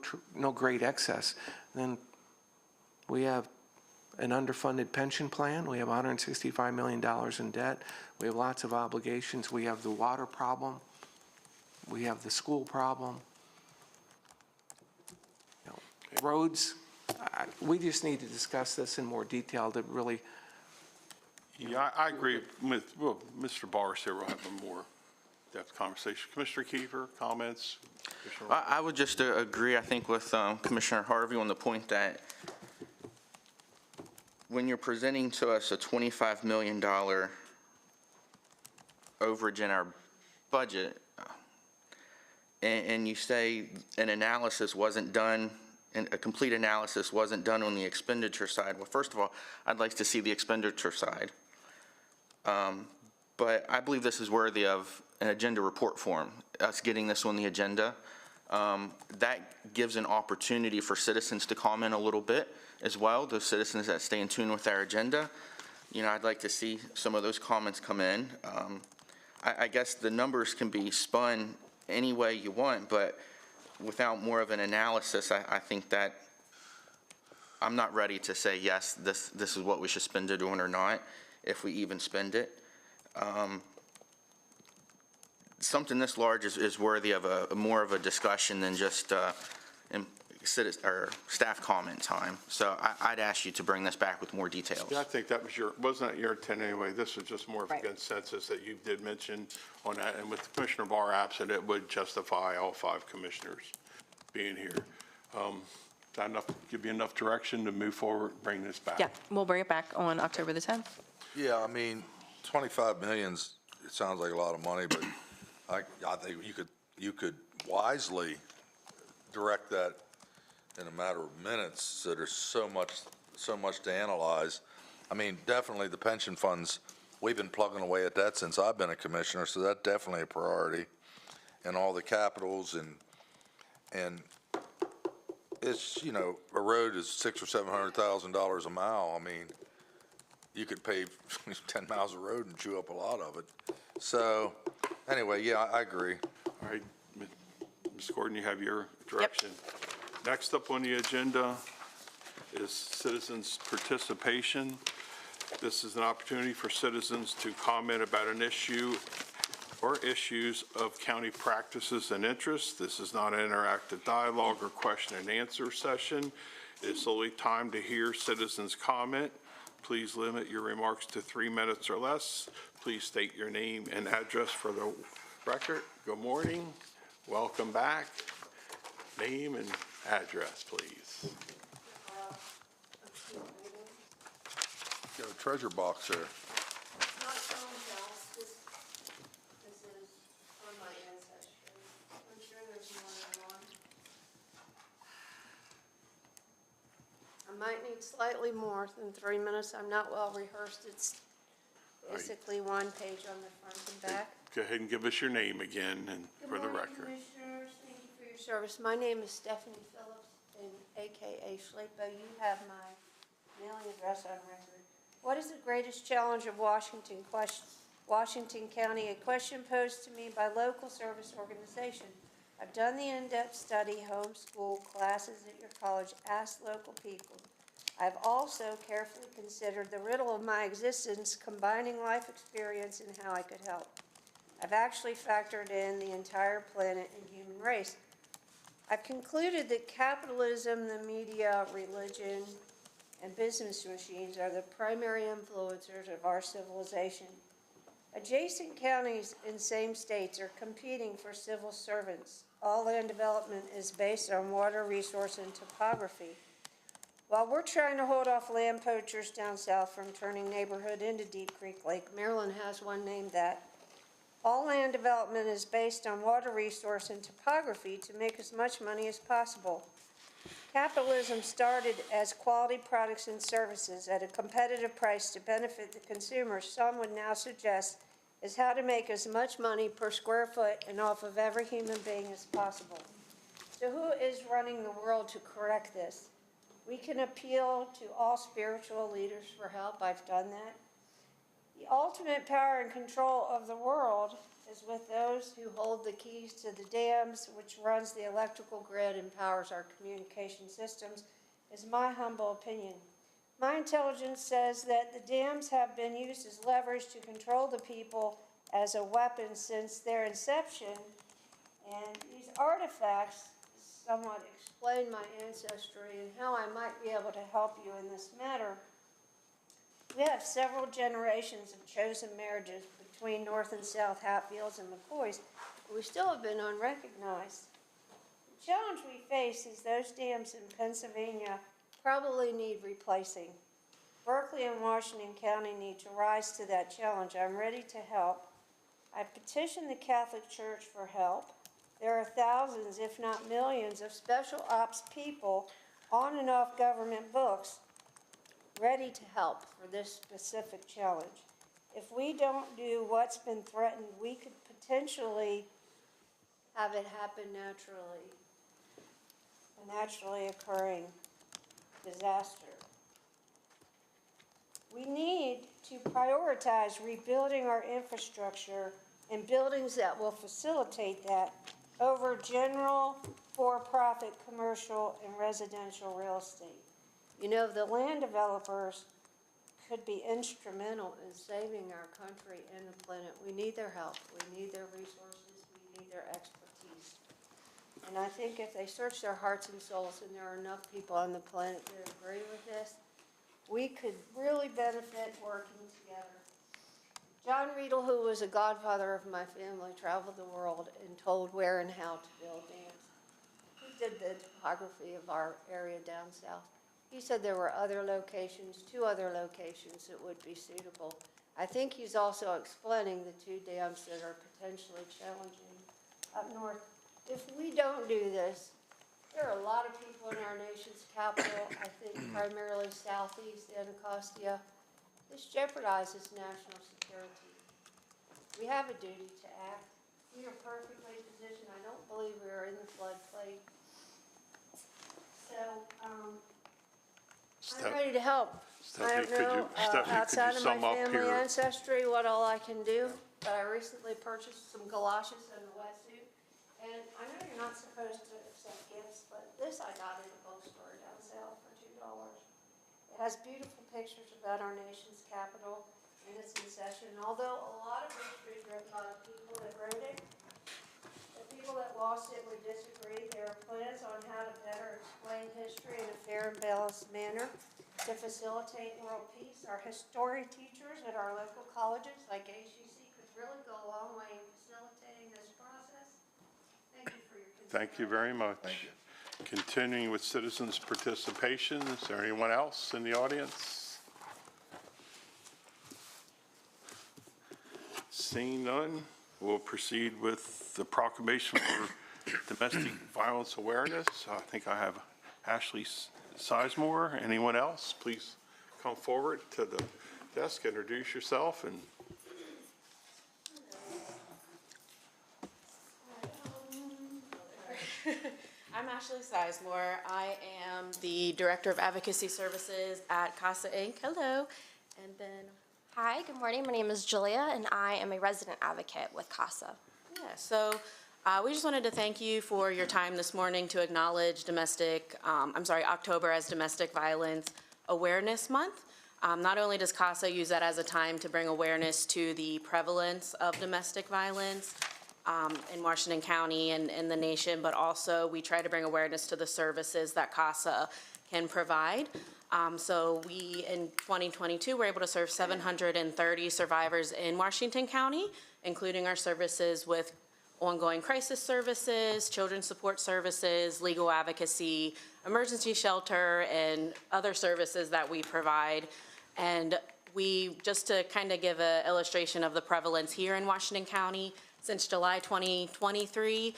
great excess. Then we have an underfunded pension plan. We have $165 million in debt. We have lots of obligations. We have the water problem. We have the school problem. Roads, we just need to discuss this in more detail to really. Yeah, I agree with, Mr. Barr said we'll have a more depth conversation. Commissioner Kiefer, comments? I would just agree, I think, with Commissioner Harvey on the point that when you're presenting to us a $25 million overage in our budget, and you say an analysis wasn't done, and a complete analysis wasn't done on the expenditure side. Well, first of all, I'd like to see the expenditure side. But I believe this is worthy of an agenda report form, us getting this on the agenda. That gives an opportunity for citizens to comment a little bit as well, those citizens that stay in tune with our agenda. I'd like to see some of those comments come in. I guess the numbers can be spun any way you want, but without more of an analysis, I think that I'm not ready to say, yes, this is what we should spend it on or not, if we even spend it. Something this large is worthy of more of a discussion than just staff comment time. So I'd ask you to bring this back with more details. Yeah, I think that was wasn't that your intent anyway? This was just more of a Right. consensus that you did mention on that, and with Commissioner Barr absent, it would justify all 5 commissioners being here. Is that enough, give you enough direction to move forward, bring this back? Yeah, we'll bring it back on October the 10th. Yeah, I mean, 25 million's, it sounds like a lot of money, but I think you could wisely direct that in a matter of minutes, so there's so much to analyze. I mean, definitely the pension funds, we've been plugging away at that since I've been a commissioner, so that's definitely a priority. And all the capitals and it's, a road is $600,000 or $700,000 a mile. I mean, you could pave 10 miles of road and chew up a lot of it. So, anyway, yeah, I agree. All right, Ms. Gordon, you have your direction. Next up on the agenda is citizens' participation. This is an opportunity for citizens to comment about an issue or issues of county practices and interests. This is not an interactive dialogue or question and answer session. It is solely time to hear citizens' comment. Please limit your remarks to 3 minutes or less. Please state your name and address for the record. Good morning. Welcome back. Name and address, please. Got a treasure box there. Not someone else, this is from my ancestry. I'm sure there's more than one. I might need slightly more than 3 minutes. I'm not well rehearsed. It's basically 1 page on the front and back. Go ahead and give us your name again and for the Good morning, record. Commissioners. Thank you for your service. My name is Stephanie Phillips, and AKA Schlepo. You have my mailing address on record. What is the greatest challenge of Washington County? A question posed to me by local service organization. I've done the in-depth study, homeschool classes at your college, asked local people. I've also carefully considered the riddle of my existence, combining life experience and how I could help. I've actually factored in the entire planet and human race. I've concluded that capitalism, the media, religion, and business machines are the primary influencers of our civilization. Adjacent counties in same states are competing for civil servants. All land development is based on water, resource, and topography. While we're trying to hold off land poachers down south from turning neighborhood into Deep Creek Lake, Maryland has one named that. All land development is based on water resource and topography to make as much money as possible. Capitalism started as quality products and services at a competitive price to benefit the consumer. Some would now suggest is how to make as much money per square foot and off of every human being as possible. So who is running the world to correct this? We can appeal to all spiritual leaders for help. I've done that. The ultimate power and control of the world is with those who hold the keys to the dams, which runs the electrical grid and powers our communication systems, is my humble opinion. My intelligence says that the dams have been used as leverage to control the people as a weapon since their inception, and these artifacts somewhat explain my ancestry and how I might be able to help you in this matter. We have several generations of chosen marriages between North and South Hatfields and McCoys, but we still have been unrecognized. The challenge we face is those dams in Pennsylvania probably need replacing. Berkeley and Washington County need to rise to that challenge. I'm ready to help. I've petitioned the Catholic Church for help. There are thousands, if not millions, of special ops people on and off government books ready to help for this specific challenge. If we don't do what's been threatened, we could potentially have it happen naturally, a naturally occurring disaster. We need to prioritize rebuilding our infrastructure and buildings that will facilitate that over general for-profit commercial and residential real estate. You know, the land developers could be instrumental in saving our country and the planet. We need their help. We need their resources. We need their expertise. And I think if they search their hearts and souls, and there are enough people on the planet that agree with this, we could really benefit working together. John Riedel, who was a godfather of my family, traveled the world and told where and how to build dams. He did the topography of our area down south. He said there were other locations, 2 other locations that would be suitable. I think he's also explaining the 2 dams that are potentially challenging up north. If we don't do this, there are a lot of people in our nation's capital, I think primarily southeast Anacostia. This jeopardizes national security. We have a duty to act. We are perfectly positioned. I don't believe we are in the floodplain. So, I'm ready to help. I Stephanie, don't know, could you outside of my sum up family here? ancestry, what all I can do, but I recently purchased some galoshes and a wetsuit. And I know you're not supposed to accept gifts, but this I got at a bookstore down south for $2. It has beautiful pictures about our nation's capital, and it's in session. Although a lot of history is written by the people that wrote it, the people that lost it would disagree. There are plans on how to better explain history in a fair and balanced manner to facilitate world peace. Our history teachers at our local colleges like ACC could really go a long way in facilitating this process. Thank you for your consideration. Thank you very much. Thank you. Continuing with citizens' participation, is there anyone else in the audience? Seeing none, we'll proceed with the proclamation for domestic violence awareness. I think I have Ashley Sizemore. Anyone else? Please come forward to the desk, introduce yourself, and I'm Ashley Sizemore. I am the Director of Advocacy Services at CASA Inc. Hello. And then, Hi, good morning. My name is Julia, and I am a resident advocate with CASA. we just wanted to thank you for your time this morning to acknowledge October as Domestic Violence Awareness Month. Not only does CASA use that as a time to bring awareness to the prevalence of domestic violence in Washington County and in the nation, but also we try to bring awareness to the services that CASA can provide. So we, in 2022, were able to serve 730 survivors in Washington County, including our services with ongoing crisis services, children's support services, legal advocacy, emergency shelter, and other services that we provide. And we, just to kind of give an illustration of the prevalence here in Washington County, since July 2023,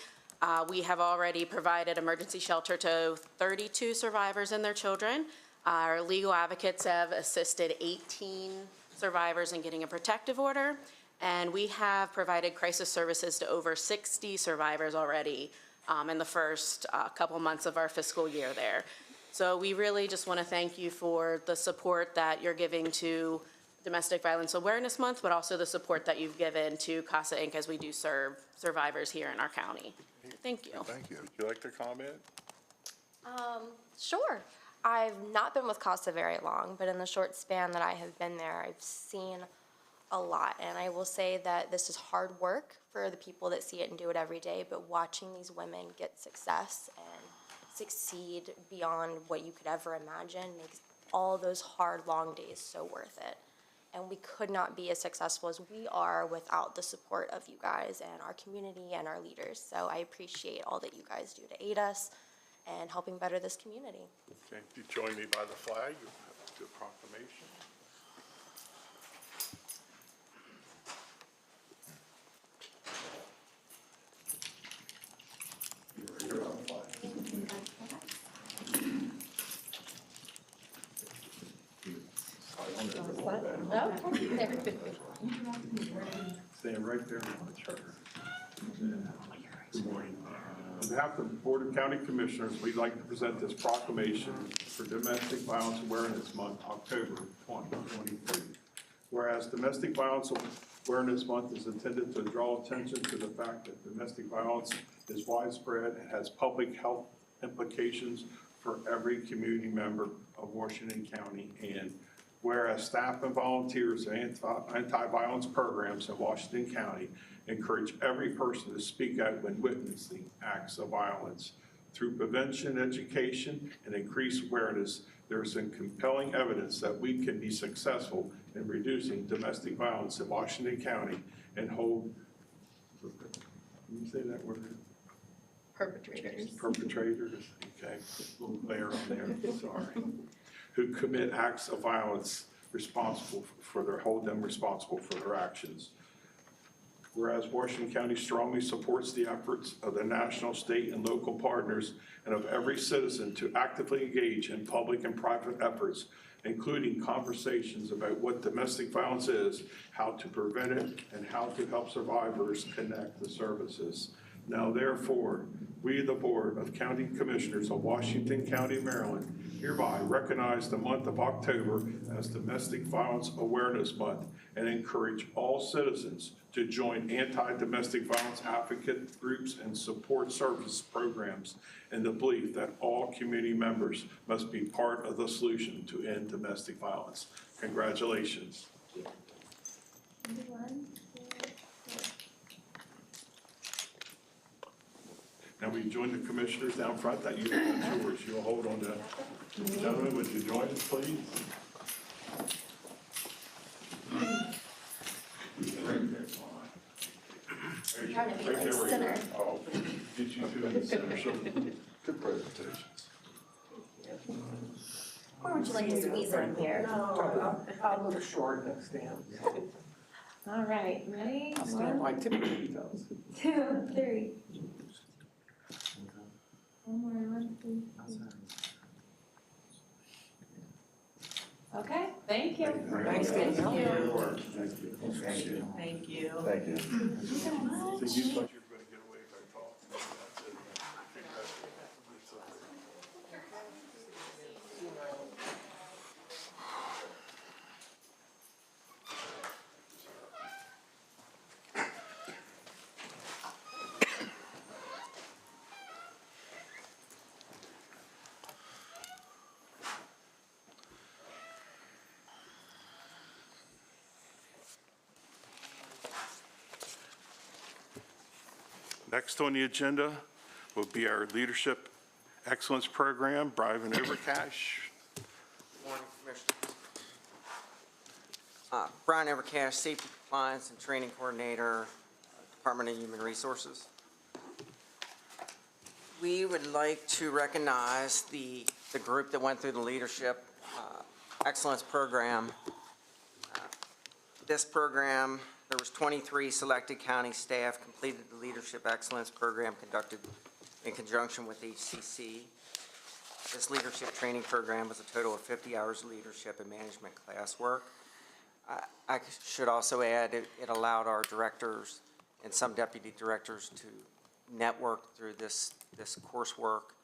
we have already provided emergency shelter to 32 survivors and their children. Our legal advocates have assisted 18 survivors in getting a protective order, and we have provided crisis services to over 60 survivors already in the first couple months of our fiscal year there. So we really just want to thank you for the support that you're giving to Domestic Violence Awareness Month, but also the support that you've given to CASA Inc. as we do serve survivors here in our county. Thank you. Thank you. would you like to comment? Sure. I've not been with CASA very long, but in the short span that I have been there, I've seen a lot. And I will say that this is hard work for the people that see it and do it every day, but watching these women get success and succeed beyond what you could ever imagine makes all those hard, long days so worth it. And we could not be as successful as we are without the support of you guys and our community and our leaders. So I appreciate all that you guys do to aid us and helping better this community. Okay, if you join me by the flag, you'll have to do a proclamation. Stand right there on the charter. Good morning. behalf of the Board of County Commissioners, we'd like to present this proclamation for Domestic Violence Awareness Month, October 2023. Whereas Domestic Violence Awareness Month is intended to draw attention to the fact that domestic violence is widespread and has public health implications for every community member of Washington County. And whereas staff and volunteers of anti-violence programs in Washington County encourage every person to speak out when witnessing acts of violence. Through prevention, education, and increased awareness, there is some compelling evidence that we can be successful in reducing domestic violence in Washington County and hold, can you say that word? Perpetrators. Perpetrators, okay, a little glare on there, sorry, who commit acts of violence hold them responsible for their actions. Whereas Washington County strongly supports the efforts of the national, state, and local partners and of every citizen to actively engage in public and private efforts, including conversations about what domestic violence is, how to prevent it, and how to help survivors connect the services. Now therefore, we, the Board of County Commissioners of Washington County, Maryland, hereby recognize the month of October as Domestic Violence Awareness Month and encourage all citizens to join anti-domestic violence advocate groups and support service programs in the belief that all community members must be part of the solution to end domestic violence. Congratulations. Now we join the commissioners down front. That you have yours. You'll hold on to that. Gentlemen, would you join us, please? Right there. Trying to be like center. Oh, get you two in the center. So good presentations. Or would you like to squeeze in here? No, I'll go to short next stand. All right, ready? I'll stand like Timothy does. 2, 3. One more, 1, 2, 3. Okay, thank you. Thank you. Thank you. Thank you. Thank you. Thank you. So you thought you were going to get away if I talked? That's it. Next on the agenda will be our Leadership Excellence Program, Brian Overcash. Morning, Commissioners. Brian Evercash, Safety Compliance and Training Coordinator, Department of Human Resources. We would like to recognize the group that went through the Leadership Excellence Program. This program, there was 23 selected county staff completed the Leadership Excellence Program conducted in conjunction with HCC. This leadership training program was a total of 50 hours of leadership and management classwork. I should also add it allowed our directors and some deputy directors to network through this coursework.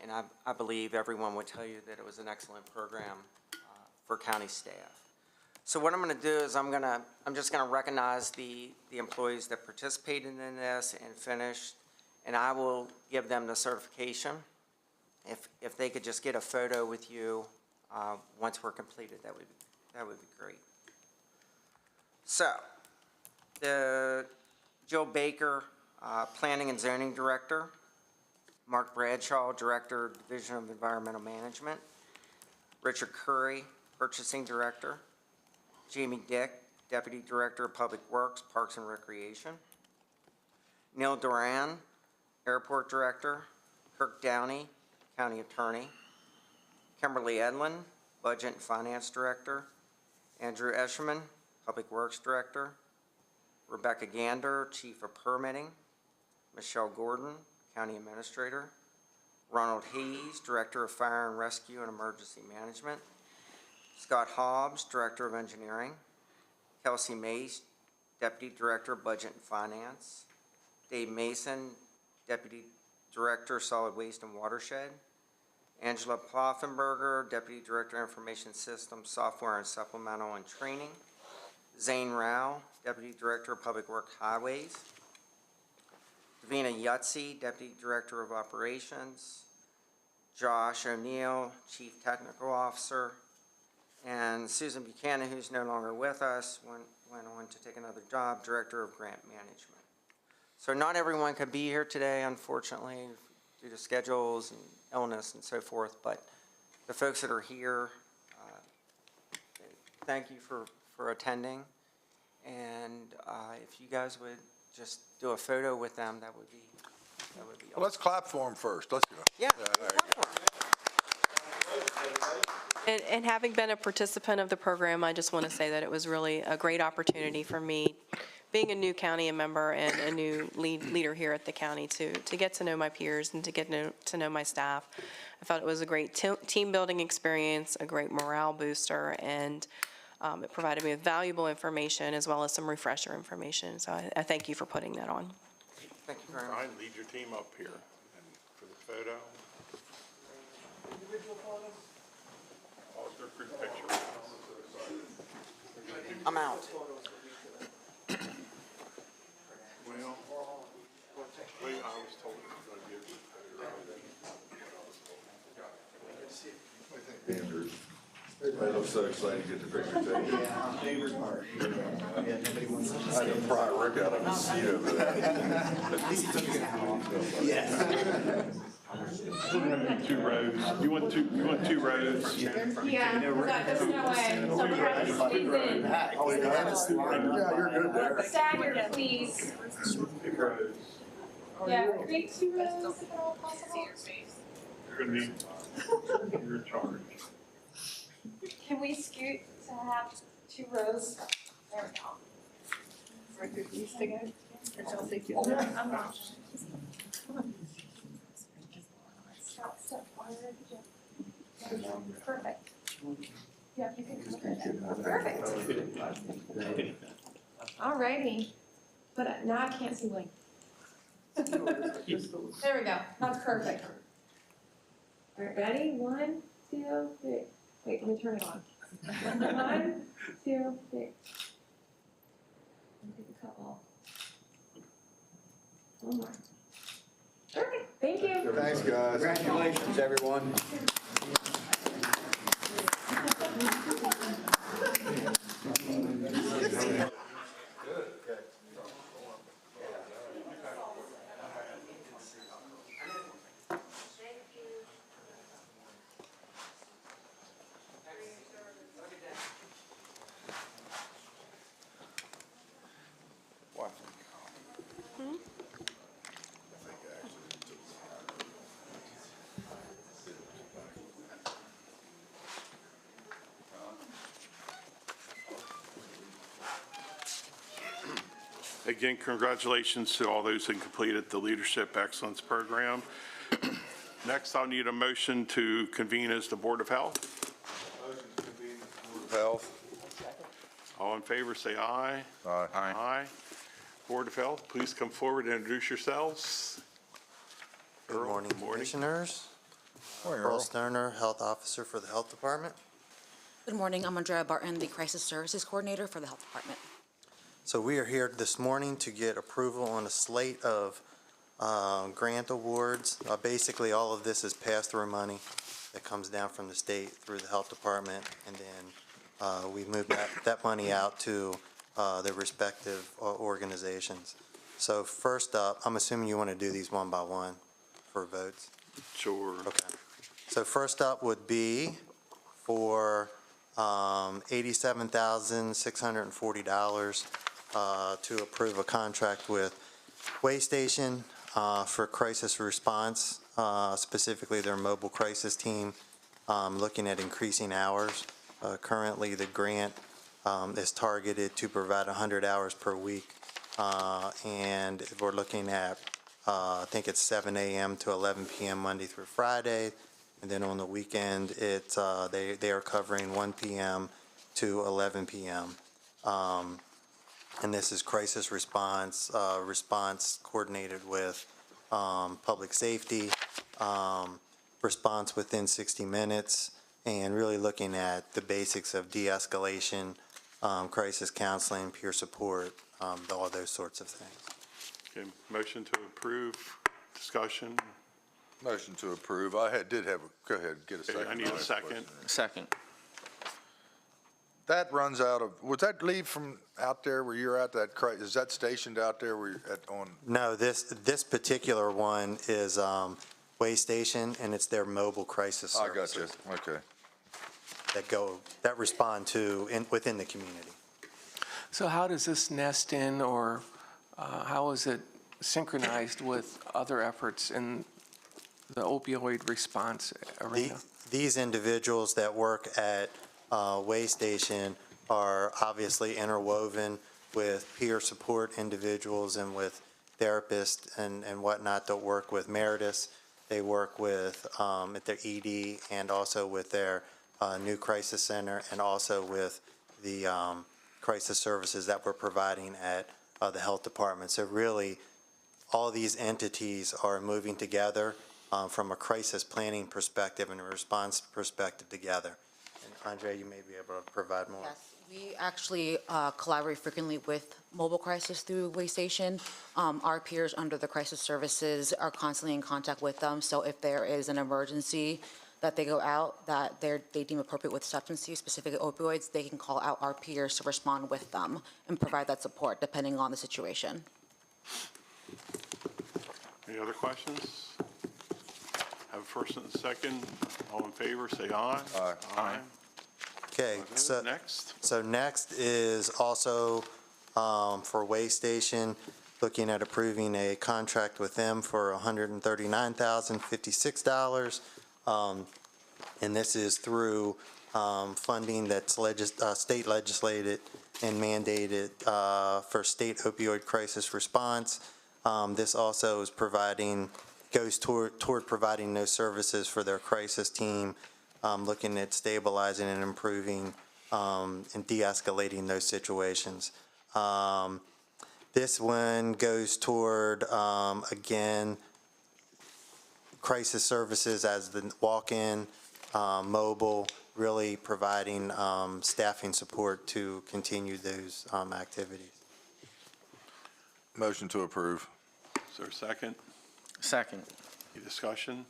And I believe everyone would tell you that it was an excellent program for county staff. So what I'm going to do is I'm just going to recognize the employees that participated in this and finished, and I will give them the certification. If they could just get a photo with you once we're completed, that would be great. So, Jill Baker, Planning and Zoning Director, Mark Bradshaw, Director, Division of Environmental Management, Richard Curry, Purchasing Director, Jamie Dick, Deputy Director of Public Works, Parks and Recreation, Neil Duran, Airport Director, Kirk Downey, County Attorney, Kimberly Edlin, Budget and Finance Director, Andrew Escherman, Public Works Director, Rebecca Gander, Chief of Permitting, Michelle Gordon, County Administrator, Ronald Hayes, Director of Fire and Rescue and Emergency Management, Scott Hobbs, Director of Engineering, Kelsey Mace, Deputy Director of Budget and Finance, Dave Mason, Deputy Director, Solid Waste and Watershed. Angela Ploffenberger, Deputy Director, Information Systems, Software and Supplemental and Training. Zane Rao, Deputy Director of Public Works Highways. Davina Yutzi, Deputy Director of Operations. Josh O'Neill, Chief Technical Officer. And Susan Buchanan, who's no longer with us, went on to take another job, Director of Grant Management. So not everyone could be here today, unfortunately, due to schedules and illness and so forth, but the folks that are here, thank you for attending. And if you guys would just do a photo with them, that would be Well, awesome. let's clap for them first. Let's do it. Yeah. There you go. And having been a participant of the program, I just want to say that it was really a great opportunity for me, being a new county member and a new leader here at the county, to get to know my peers and to get to know my staff. I felt it was a great team-building experience, a great morale booster, and it provided me with valuable information as well as some refresher information. So I thank you for putting that on. Thank you very much. Brian, lead your team up here and for the photo. Individual photos? Oh, they're for the picture. I'm out. Well, wait, I was told it was going to give you a photo. Everybody looks so excited to get the picture taken. Yeah, favorite part. Yeah, nobody wants to I had to pry Rick out of his seat over there. Yes. We're going to do 2 rows. You want two rows? Yeah, there's no way. So we have to squeeze in. Yeah, you're good there. Stagger, please. Big rows. Yeah, create 2 rows if at all possible. You're going to need, you're in charge. Can we scoot to have 2 rows? There we go. Right through these together? I'm not. Step forward. Perfect. Yeah, you can come there. Perfect. All righty. But now I can't see Wayne. There we go. That's perfect. All right, ready? 1, 2, 3. Wait, let me turn it on. 1, 2, 3. Take a couple. One more. Perfect. Thank you. Thanks, guys. Congratulations, everyone. Again, congratulations to all those who completed the Leadership Excellence Program. Next, I'll need a motion to convene as the Board of Health. Health. All in favor, say aye. Aye. Aye. Board of Health, please come forward and introduce yourselves. Good Earl, morning, Commissioners. Earl Sterner, Health Officer for the Health Department. Good morning, I'm Andrea Barton, the Crisis Services Coordinator for the Health Department. So we are here this morning to get approval on a slate of grant awards. Basically, all of this is pass-through money that comes down from the state through the Health Department, and then we move that money out to their respective organizations. So first up, I'm assuming you want to do these one by one for votes. Sure. Okay. So first up would be for $87,640 to approve a contract with Waystation for crisis response, specifically their mobile crisis team, looking at increasing hours. Currently, the grant is targeted to provide 100 hours per week, and we're looking at, I think it's 7 a.m. to 11 p.m. Monday through Friday, and then on the weekend, it's they are covering 1 p.m. to 11 p.m. And this is crisis response coordinated with public safety, response within 60 minutes, and really looking at the basics of de-escalation, crisis counseling, peer support, all those sorts of things. Okay, motion to approve, discussion. Motion to approve. Go ahead, get a second. I need a second. Second. That runs out of, was that leave from out there where you're at, is that stationed out there where you're at on? No, this particular one is Way Station, and it's their mobile crisis I got services. you, okay. That respond to within the community. So how does this nest in, or how is it synchronized with other efforts in the opioid response arena? These individuals that work at Way Station are obviously interwoven with peer support individuals and with therapists and whatnot that work with Meritus. They work with at their ED and also with their new crisis center, and also with the crisis services that we're providing at the health department. So really, all these entities are moving together from a crisis planning perspective and a response perspective together. And Andre, you may be able to provide more. Yes, we actually collaborate frequently with mobile crisis through Way Station. Our peers under the crisis services are constantly in contact with them, so if there is an emergency that they go out that they deem appropriate with substance use, specifically opioids, they can call out our peers to respond with them and provide that support depending on the situation. Any other questions? Have a first and a second. All in favor, say aye. Aye. Aye. Okay, so Next. next is also for Way Station, looking at approving a contract with them for $139,056. And this is through funding that's state legislated and mandated for state opioid crisis response. This also is goes toward providing those services for their crisis team, looking at stabilizing and improving and de-escalating those situations. This one goes toward, again, crisis services as the walk-in, mobile, really providing staffing support to continue those activities. Motion to approve. Is there a second? Second. Any discussion?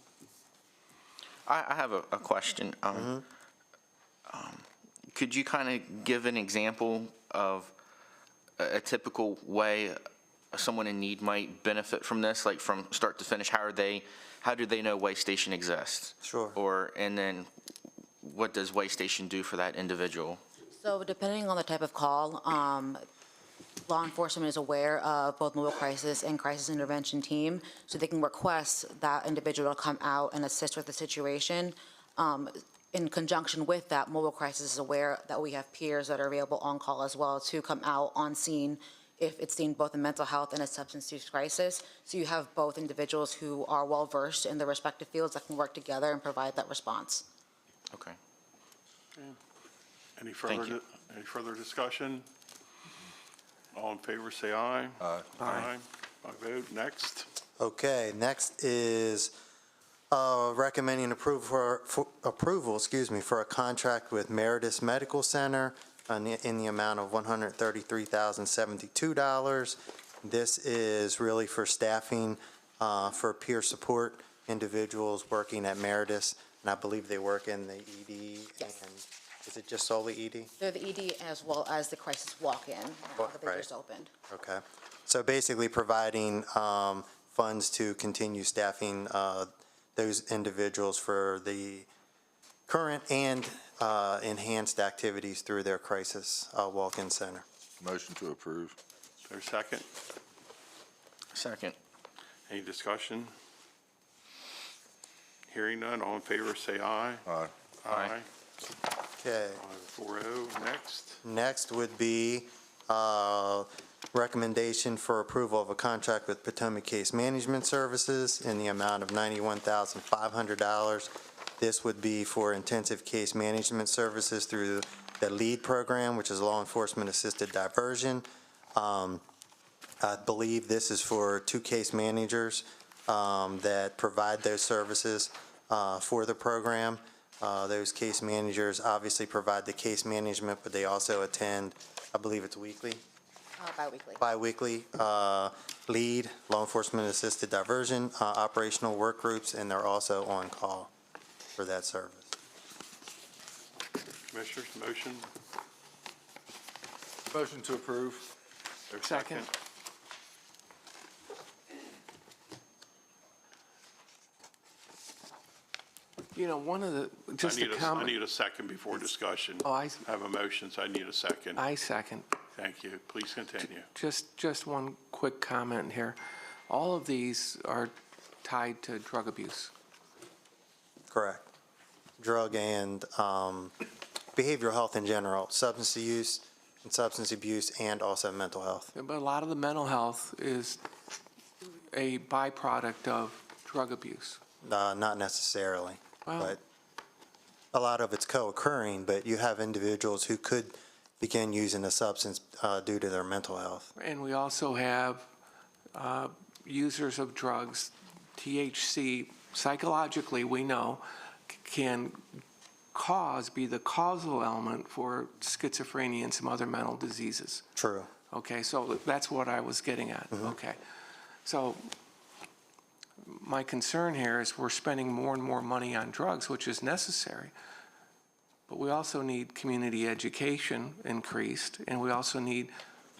I have a question. Could you kind of give an example of a typical way someone in need might benefit from this, like from start to finish? How do they know Way Station exists? Sure. And then what does Way Station do for that individual? So depending on the type of call, law enforcement is aware of both mobile crisis and crisis intervention team, so they can request that individual to come out and assist with the situation. In conjunction with that, mobile crisis is aware that we have peers that are available on call as well to come out on scene if it's deemed both a mental health and a substance use crisis. So you have both individuals who are well-versed in their respective fields that can work together and provide that response. Okay. Any further discussion? All in favor, say aye. Aye. Aye. By vote. Next. Okay, next is recommending approval for a contract with Meritus Medical Center in the amount of $133,072. This is really for staffing for peer support individuals working at Meritus, and I believe they work in the ED. Yes. And is it just solely ED? They're the ED as well as the crisis walk-in that they Right. just opened. Okay. So basically providing funds to continue staffing those individuals for the current and enhanced activities through their crisis walk-in center. Motion to approve. Is there a second? Second. Any discussion? Hearing none, all in favor, say aye. Aye. Aye. Okay. 4-0. Next. Next would be recommendation for approval of a contract with Potomac Case Management Services in the amount of $91,500. This would be for intensive case management services through the LEAD program, which is Law Enforcement Assisted Diversion. I believe this is for 2 case managers that provide those services for the program. Those case managers obviously provide the case management, but they also attend, I believe it's weekly? Bi-weekly lead, law enforcement assisted diversion, operational work groups, and they're also on call for that service. Commissioners, motion? Motion to approve. Is there a Second. You know, one of the, just a I comment. need a second before discussion. Oh, I have a motion, so I need a second. second. Thank you. Please continue. Just one quick comment here. All of these are tied to drug abuse. Correct. Drug and behavioral health in general, substance use and substance abuse, and also mental health. But a lot of the mental health is a byproduct of drug abuse. Not necessarily, Well- but a lot of it's co-occurring, but you have individuals who could begin using a substance due to their mental health. And we also have users of drugs, THC, psychologically, we know, can be the causal element for schizophrenia and some other mental diseases. True. Okay, so that's what I was getting at. Okay. So my concern here is we're spending more and more money on drugs, which is necessary. But we also need community education increased, and we also need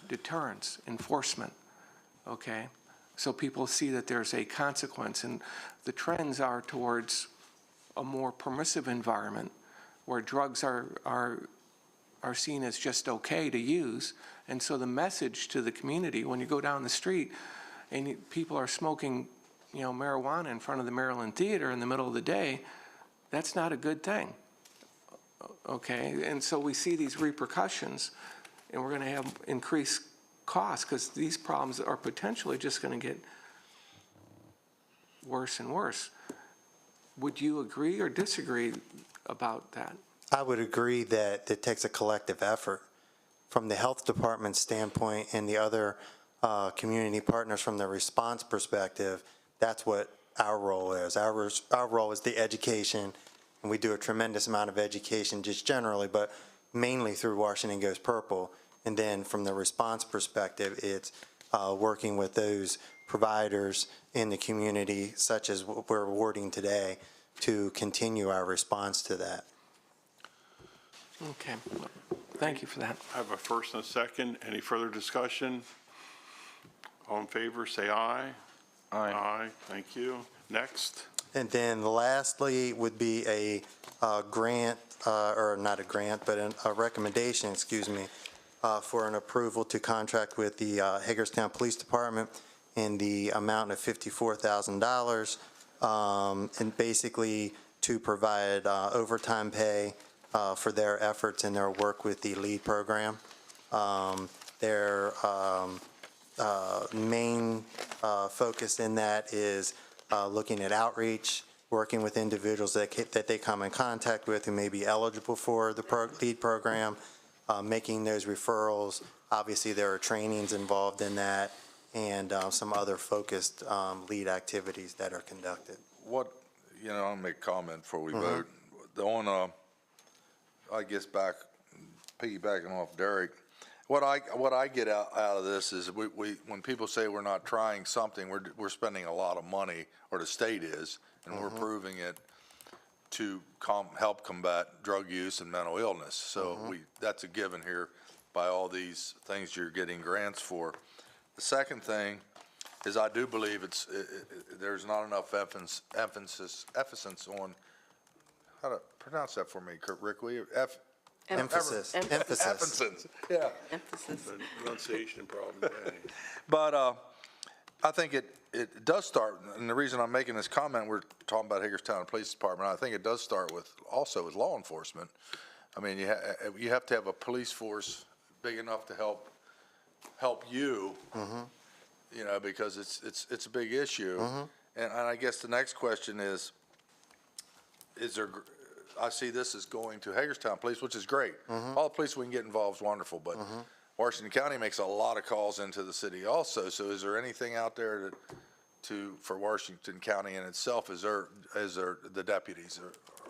deterrence, enforcement, okay? So people see that there's a consequence, and the trends are towards a more permissive environment where drugs are seen as just okay to use. And so the message to the community, when you go down the street and people are smoking, marijuana in front of the Maryland Theater in the middle of the day, that's not a good thing. Okay, and so we see these repercussions, and we're going to have increased costs because these problems are potentially just going to get worse and worse. Would you agree or disagree about that? I would agree that it takes a collective effort from the health department standpoint and the other community partners from the response perspective. That's what our role is. Our role is the education, and we do a tremendous amount of education just generally, but mainly through Washington Goes Purple. And then from the response perspective, it's working with those providers in the community, such as what we're awarding today, to continue our response to that. Okay, thank you for that. I have a first and a second. Any further discussion? All in favor, say aye. Aye. Aye, thank you. Next. And then lastly would be a grant, or not a grant, but a recommendation, for an approval to contract with the Hagerstown Police Department in the amount of $54,000, and basically to provide overtime pay for their efforts and their work with the LEAD program. Their main focus in that is looking at outreach, working with individuals that they come in contact with who may be eligible for the LEAD program, making those referrals. Obviously, there are trainings involved in that, and some other focused LEAD activities that are conducted. I'll make a comment before we vote. I guess piggybacking off Derek, what I get out of this is when people say we're not trying something, we're spending a lot of money, or the state is, and we're proving it to help combat drug use and mental illness. So that's a given here by all these things you're getting grants for. The second thing is I do believe there's not enough emphasis on, how to pronounce that for me, Rick, will you? Emphasis. Emphasis, yeah. Emphasis. Pronunciation problem today. But I think it does start, and the reason I'm making this comment, we're talking about Hagerstown Police Department, I think it does start also with law enforcement. I mean, you have to have a police force big enough to help you, because it's a big issue. And I guess the next question is there, I see this as going to Hagerstown Police, which is great. All the police we can get involved is wonderful, but Washington County makes a lot of calls into the city also. So is there anything out there for Washington County in itself? Is there the deputies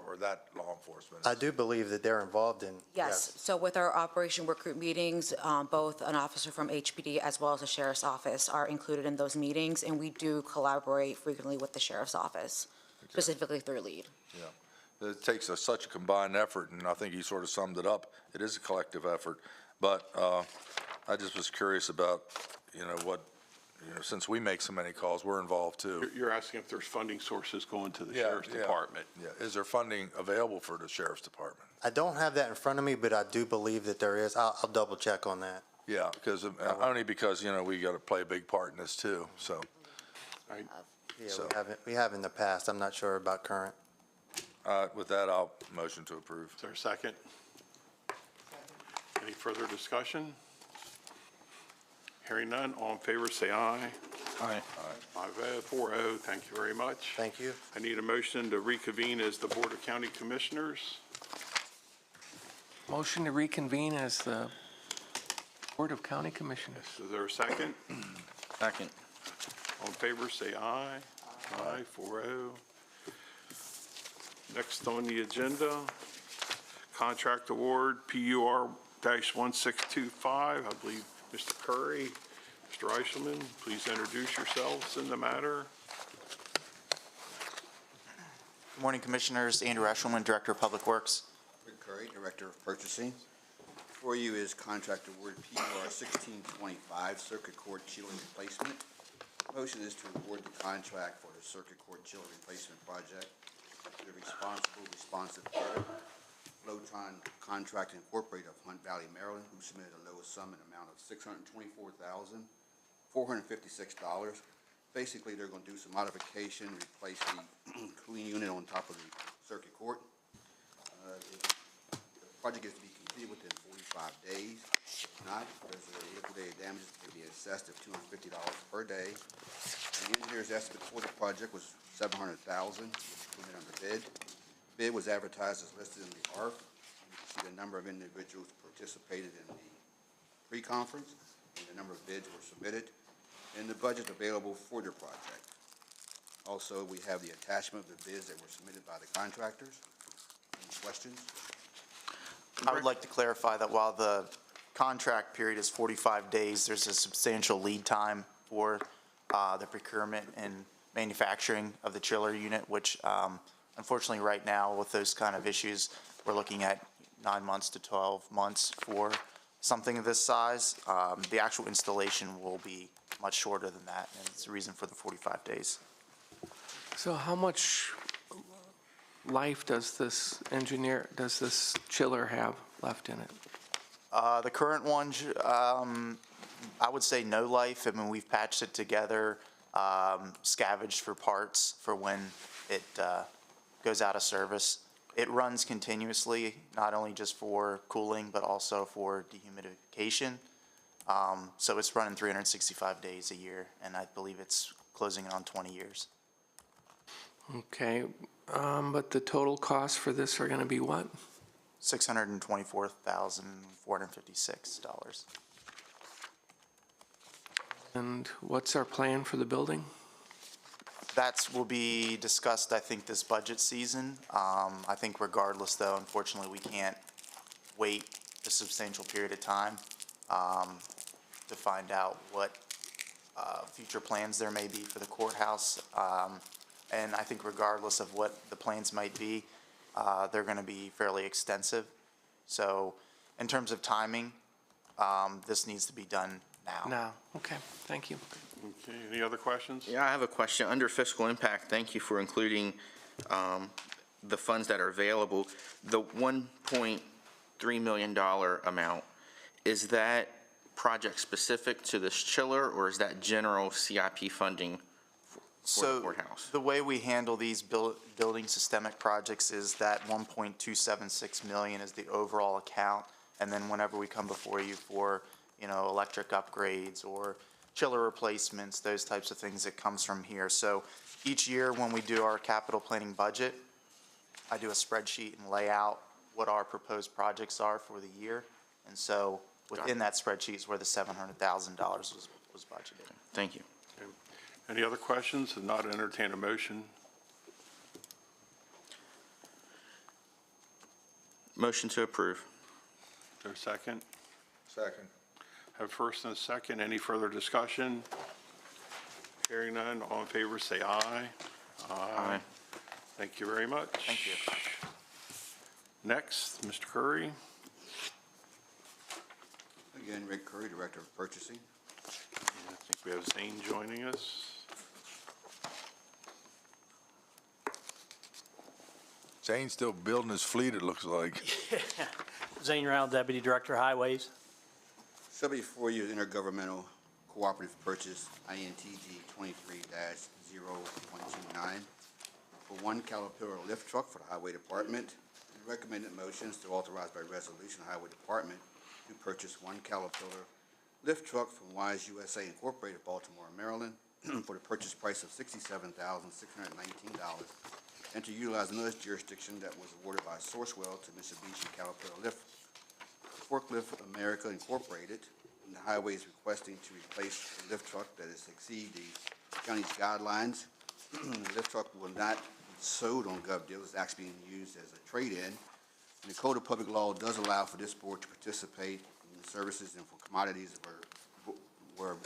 or that law enforcement? I do believe that they're involved in. Yes, so with our Operation Work Group meetings, both an officer from HPD as well as the Sheriff's Office are included in those meetings, and we do collaborate frequently with the Sheriff's Office, specifically through lead. Yeah, it takes such a combined effort, and I think you sort of summed it up. It is a collective effort, but I just was curious about, since we make so many calls, we're involved too. You're asking if there's funding sources going to the Sheriff's Department. Yeah, is there funding available for the Sheriff's Department? I don't have that in front of me, but I do believe that there is. I'll double check on that. Yeah, only because, we got to play a big part in this too, so. Yeah, we have in the past. I'm not sure about current. With that, I'll motion to approve. Is there a second? Any further discussion? Hearing none, all in favor, say aye. Aye. 5-0, 4-0, thank you very much. Thank you. I need a motion to reconvene as the Board of County Commissioners. Motion to reconvene as the Board of County Commissioners. Is there a second? Second. All in favor, say aye. Aye, 4-0. Next on the agenda, contract award, PUR-1625, I believe Mr. Curry, Mr. Eishelman, please introduce yourselves in the matter. Good morning, Commissioners. Andrew Eishelman, Director of Public Works. Rick Curry, Director of Purchasing. Before you is contract award PUR-1625, Circuit Court Chiller Replacement. Motion is to award the contract for the Circuit Court Chiller Replacement Project to the responsive bidder, Floton Contract Incorporated of Hunt Valley, Maryland, who submitted the lowest sum in amount of $624,456. Basically, they're going to do some modification, replace the cooling unit on top of the circuit court. The project is to be completed within 45 days. If not, there's a liquidated damages to be assessed of $250 per day. The engineer's estimate for the project was $700,000, which came in under bid. Bid was advertised as listed in the ARP. You can see the number of individuals participated in the pre-conference, and the number of bids were submitted, and the budget available for the project. Also, we have the attachment of the bids that were submitted by the contractors. Any questions? I would like to clarify that while the contract period is 45 days, there's a substantial lead time for the procurement and manufacturing of the chiller unit, which unfortunately right now with those kind of issues, we're looking at 9 months to 12 months for something of this size. The actual installation will be much shorter than that, and it's the reason for the 45 days. So how much life does this chiller have left in it? The current one, I would say no life. I mean, we've patched it together, scavenged for parts for when it goes out of service. It runs continuously, not only just for cooling, but also for dehumidification. So it's running 365 days a year, and I believe it's closing in on 20 years. Okay, but the total cost for this are going to be what? $624,456. And what's our plan for the building? That will be discussed, I think, this budget season. I think regardless, though, unfortunately, we can't wait a substantial period of time to find out what future plans there may be for the courthouse. And I think regardless of what the plans might be, they're going to be fairly extensive. So in terms of timing, this needs to be done now. Now, okay, thank you. Okay, any other questions? Yeah, I have a question. Under fiscal impact, thank you for including the funds that are available. The $1.3 million amount, is that project specific to this chiller, or is that general CIP funding for the courthouse? The way we handle these building systemic projects is that $1.276 million is the overall account, and then whenever we come before you for, electric upgrades or chiller replacements, those types of things, it comes from here. So each year when we do our capital planning budget, I do a spreadsheet and lay out what our proposed projects are for the year, and so within that spreadsheet is where the $700,000 was budgeted. Thank you. Any other questions? If not, entertain a motion. Motion to approve. Is there a second? Second. Have first and a second. Any further discussion? Hearing none, all in favor say aye. Aye. Thank you very much. Thank you. Next, Mr. Curry. Again, Rick Curry, Director of Purchasing. I think we have Zane joining us. Zane's still building his fleet, it looks like. Zane Rowell, Deputy Director, Highways. So before you, Intergovernmental Cooperative Purchase, INTG 23-0129, for one Caterpillar lift truck for the Highway Department. And recommended motions to authorize by resolution the Highway Department to purchase one Caterpillar lift truck from Wise USA Incorporated, Baltimore, Maryland, for the purchase price of $67,619, and to utilize another jurisdiction that was awarded by Sourcewell to Mitsubishi Caterpillar Forklift America Incorporated. And the highway is requesting to replace a lift truck that has exceeded the county's guidelines. The lift truck will not be sold on gov deals. It's actually being used as a trade-in. And the Code of Public Law does allow for this board to participate in the services and for commodities that were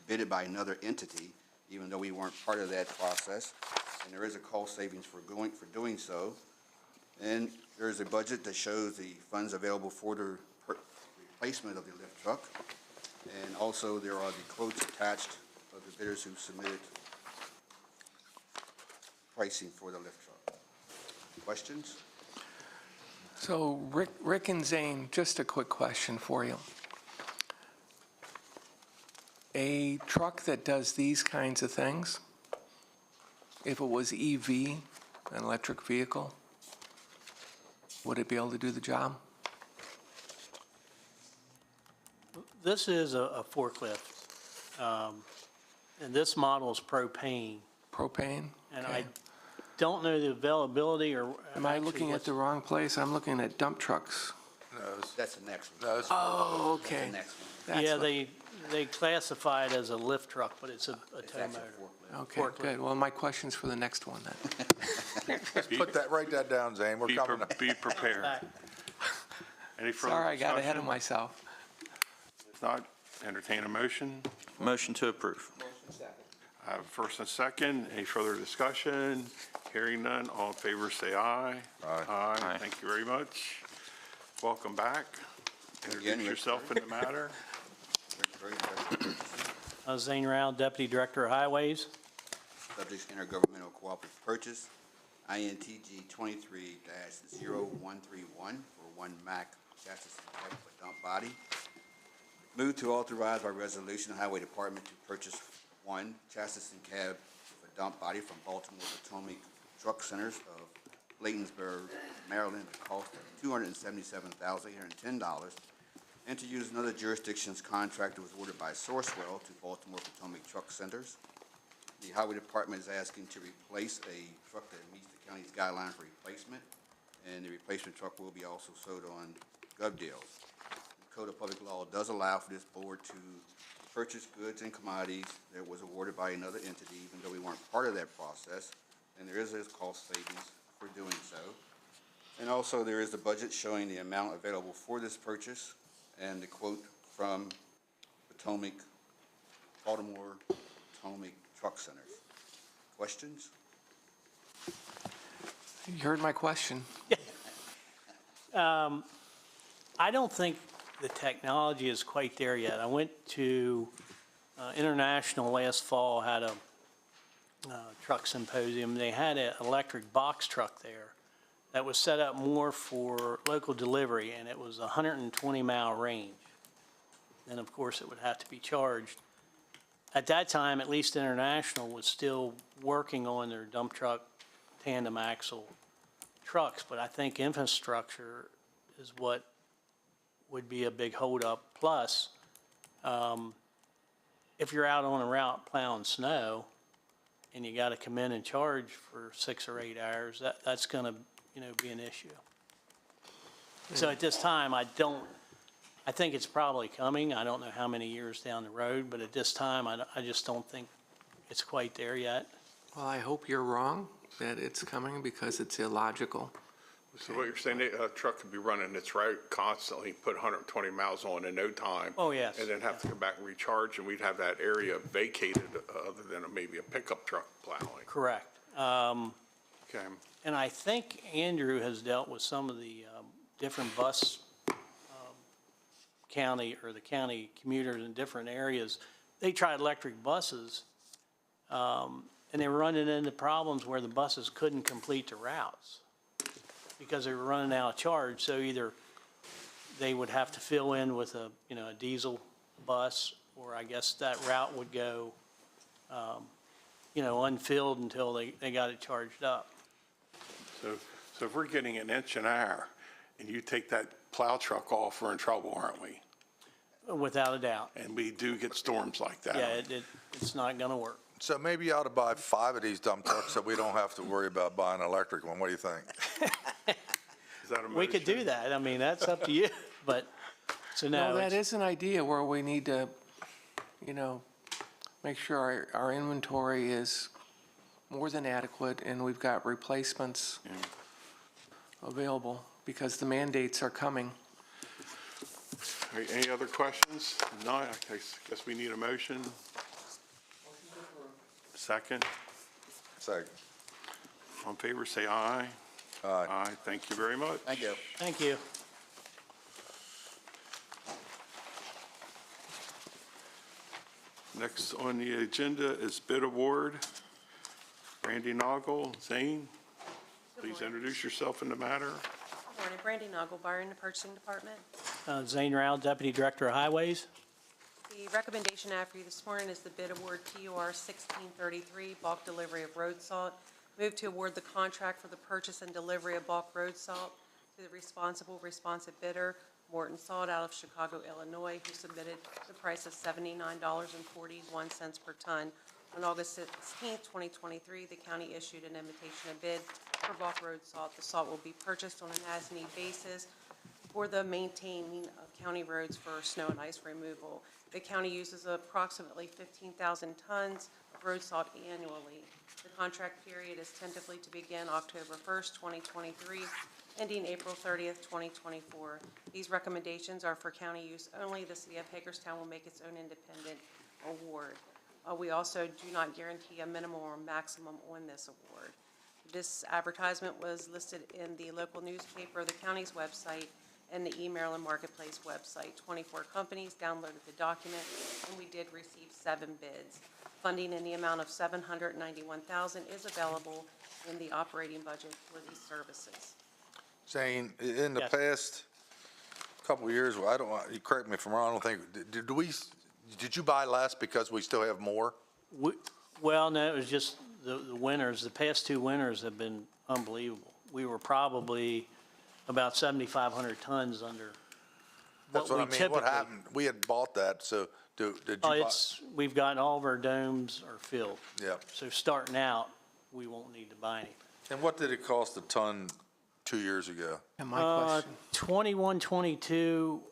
bidded by another entity, even though we weren't part of that process. And there is a cost savings for doing so. And there is a budget that shows the funds available for the replacement of the lift truck. And also there are the quotes attached of the bidders who submitted pricing for the lift truck. Questions? So Rick and Zane, just a quick question for you. A truck that does these kinds of things, if it was EV, an electric vehicle, would it be able to do the job? This is a forklift, and this model is propane. Propane? And Okay. I don't know the availability or. Am I looking at the wrong place? I'm looking at dump trucks. That's the next one. No, it's- Oh, That's okay. the next one. That's Yeah, what- they classify it as a lift truck, but it's a It's tow actually a motor. forklift. Okay, forklift. good. Well, my question's for the next one then. write that down, Zane, we're coming up. Be prepared. Back. Any further Sorry, I got ahead of discussion? myself. If not, entertain a motion. Motion to approve. I have first and second. Any further discussion? Hearing none, all in favor say aye. Aye. Aye. Thank you very much. Welcome back. Introduce Rick yourself in the matter. Rick Curry, Director of Purchasing. Zane Rowell, Deputy Director of Highways. Subject to Intergovernmental Cooperative Purchase, INTG 23-0131 for one Mack chassis and cab for dump body. Move to authorize by resolution the Highway Department to purchase one chassis and cab for dump body from Baltimore Potomac Truck Centers of Bladensburg, Maryland, at a cost of $277,810, and to use another jurisdiction's contract that was ordered by Sourcewell to Baltimore Potomac Truck Centers. The Highway Department is asking to replace a truck that meets the county's guideline for replacement, and the replacement truck will be also sold on gov deals. The Code of Public Law does allow for this board to purchase goods and commodities that was awarded by another entity, even though we weren't part of that process, and there is cost savings for doing so. And also, there is the budget showing the amount available for this purchase, and the quote from Baltimore Potomac Truck Centers. Questions? You heard my question. I don't think the technology is quite there yet. I went to International last fall, had a truck symposium. They had an electric box truck there that was set up more for local delivery, and it was a 120-mile range. And of course, it would have to be charged. At that time, at least International was still working on their dump truck tandem axle trucks, but I think infrastructure is what would be a big holdup. Plus, if you're out on a route plowing snow and you got to come in and charge for 6 or 8 hours, that's going to, be an issue. So at this time, I think it's probably coming. I don't know how many years down the road, but at this time, I just don't think it's quite there yet. Well, I hope you're wrong, that it's coming, because it's illogical. So what you're saying, a truck could be running its route constantly, put 120 miles on in no time. Oh, yes. And then have to come back and recharge, and we'd have that area vacated other than maybe a pickup truck plowing. Correct. Okay. And I think Andrew has dealt with some of the different bus county commuters in different areas. They tried electric buses, and they were running into problems where the buses couldn't complete the routes because they were running out of charge. So either they would have to fill in with a diesel bus, or I guess that route would go, unfilled until they got it charged up. So if we're getting an inch an hour and you take that plow truck off, we're in trouble, aren't we? Without a doubt. And we do get storms like that. Yeah, it's not going to work. So maybe you ought to buy 5 of these dump trucks so we don't have to worry about buying an electric one. What do you think? Is that a We could do motion? that. I mean, that's up to you, but, so no. No, that it's- is an idea where we need to, make sure our inventory is more than adequate and we've got replacements available, because the mandates are coming. All right, any other questions? No, I guess we need a motion. Second. Second. On favor, say aye. Aye. Aye, thank you very much. Thank you. Thank you. Next on the agenda is bid award. Randy Noggle, Zane, please introduce yourself in the matter. Good morning, Brandy Nagelbauer in the Purchasing Department. Zane Rao, Deputy Director of Highways. The recommendation I have for you this morning is the bid award PUR 1633, bulk delivery of road salt. Move to award the contract for the purchase and delivery of bulk road salt to the responsive bidder, Morton Salt out of Chicago, Illinois, who submitted the price of $79.41 per ton. On August 16, 2023, the county issued an invitation to bid for bulk road salt. The salt will be purchased on an as-need basis for the maintaining of county roads for snow and ice removal. The county uses approximately 15,000 tons of road salt annually. The contract period is tentatively to begin October 1st, 2023, ending April 30th, 2024. These recommendations are for county use only. The city of Hagerstown will make its own independent award. We also do not guarantee a minimum or maximum on this award. This advertisement was listed in the local newspaper, the county's website, and the e-Maryland Marketplace website. 24 companies downloaded the document, and we did receive 7 bids. Funding in the amount of $791,000 is available in the operating budget for these services. Zane, in the Yes. past couple of years, I don't want, you correct me if I'm wrong, I don't think, did you buy less because we still have more? Well, no, it was just the winters. The past 2 winters have been unbelievable. We were probably about 7,500 tons under That's what we what I mean. typically. What happened? We had bought that, so did you buy? We've gotten all of our domes are filled. Yeah. So starting out, we won't need to buy anything. And what did it cost a ton 2 years ago? And my question, 21, 22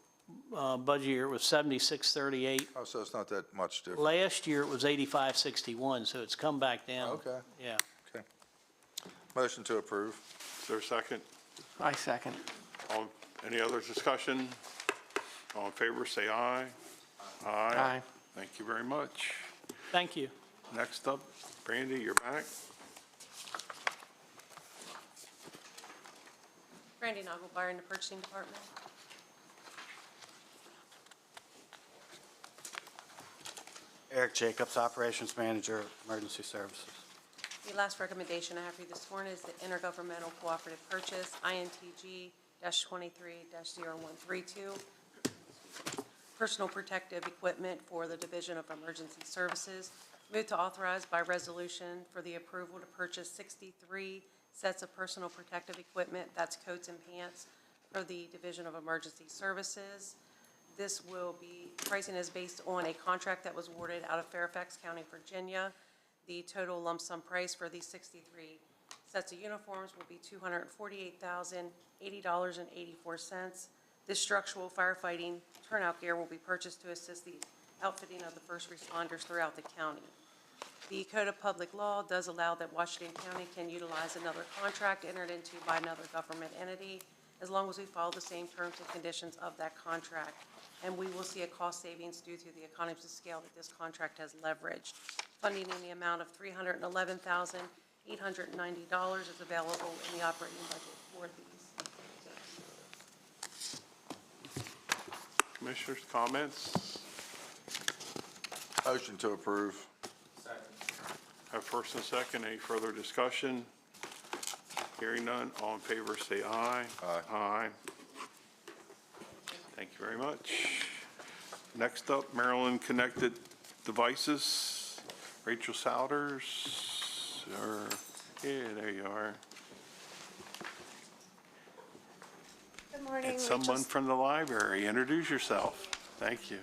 budget year was 76.38. Oh, so it's not that much different. Last year it was 85.61, so it's come back down. Okay. Yeah. Okay. Motion to approve. Is there a second? I second. Any other discussion? All in favor, say aye. Aye. Thank you very much. Thank you. Next up, Brandy, you're back. Brandy Nagelbauer in the Purchasing Department. Eric Jacobs, Operations Manager, Emergency Services. The last recommendation I have for you this morning is the Intergovernmental Cooperative Purchase, INTG-23-0132. Personal protective equipment for the Division of Emergency Services. Move to authorize by resolution for the approval to purchase 63 sets of personal protective equipment, that's coats and pants, for the Division of Emergency Services. This will be, pricing is based on a contract that was awarded out of Fairfax County, Virginia. The total lump sum price for these 63 sets of uniforms will be $248,080.84. This structural firefighting turnout gear will be purchased to assist the outfitting of the first responders throughout the county. The Code of Public Law does allow that Washington County can utilize another contract entered into by another government entity, as long as we follow the same terms and conditions of that contract. And we will see a cost savings due to the economies of scale that this contract has leveraged. Funding in the amount of $311,890 is available in the operating budget for these. Commissioners, comments? Motion to approve. Have first and second. Any further discussion? Hearing none. All in favor, say aye. Aye. Aye. Thank you very much. Next up, Maryland Connected Devices. Rachel Souders. Yeah, there you are. Good morning. And someone from the library. Introduce yourself. Thank you.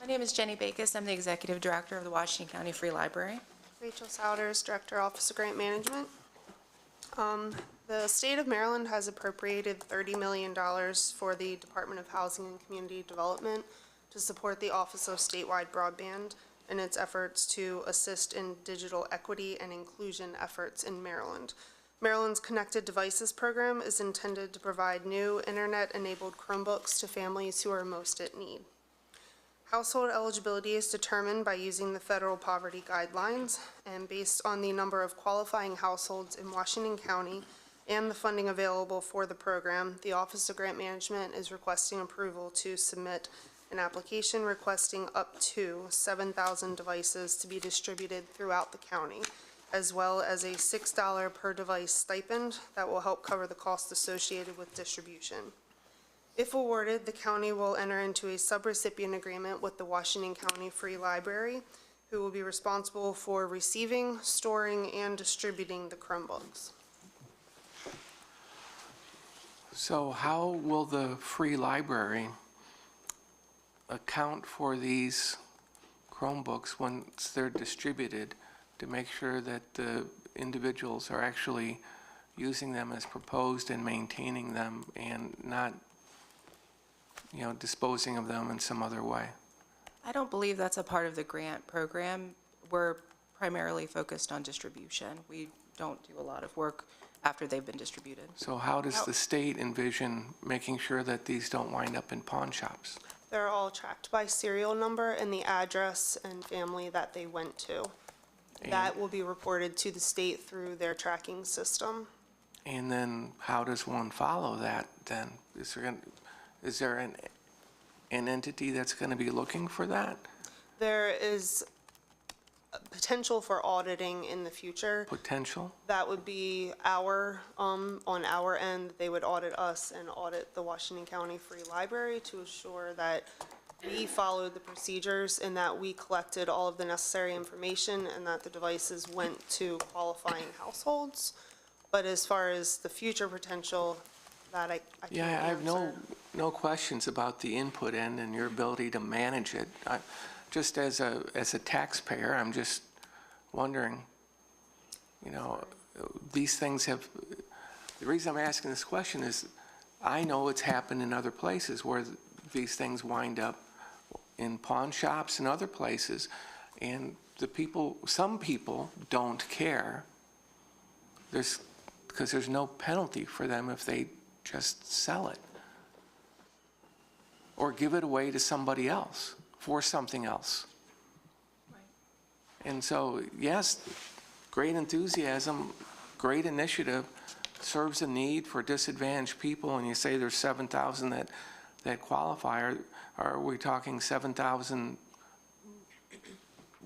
My name is Jenny Bakis. I'm the Executive Director of the Washington County Free Library. Rachel Souders, Director, Office of Grant Management. The state of Maryland has appropriated $30 million for the Department of Housing and Community Development to support the Office of Statewide Broadband in its efforts to assist in digital equity and inclusion efforts in Maryland. Maryland's Connected Devices program is intended to provide new internet-enabled Chromebooks to families who are most at need. Household eligibility is determined by using the federal poverty guidelines, and based on the number of qualifying households in Washington County and the funding available for the program, the Office of Grant Management is requesting approval to submit an application requesting up to 7,000 devices to be distributed throughout the county, as well as a $6 per device stipend that will help cover the cost associated with distribution. If awarded, the county will enter into a subrecipient agreement with the Washington County Free Library, who will be responsible for receiving, storing, and distributing the Chromebooks. So how will the free library account for these Chromebooks once they're distributed to make sure that the individuals are actually using them as proposed and maintaining them and not, disposing of them in some other way? I don't believe that's a part of the grant program. We're primarily focused on distribution. We don't do a lot of work after they've been distributed. So how does the state envision making sure that these don't wind up in pawn shops? They're all tracked by serial number and the address and family that they went to. That will be reported to the state through their tracking system. And then how does one follow that then? Is there an entity that's going to be looking for that? There is potential for auditing in the future. Potential? That would be on our end, they would audit us and audit the Washington County Free Library to assure that we followed the procedures and that we collected all of the necessary information and that the devices went to qualifying households. But as far as the future potential, that I can't answer. Yeah, I have no questions about the input end and your ability to manage it. Just as a taxpayer, I'm just wondering, these things have, the reason I'm asking this question is I know it's happened in other places where these things wind up in pawn shops and other places, and some people don't care. Because there's no penalty for them if they just sell it or give it away to somebody else for something else. And so, yes, great enthusiasm, great initiative, serves a need for disadvantaged people, and you say there's 7,000 that qualify. Are we talking 7,000,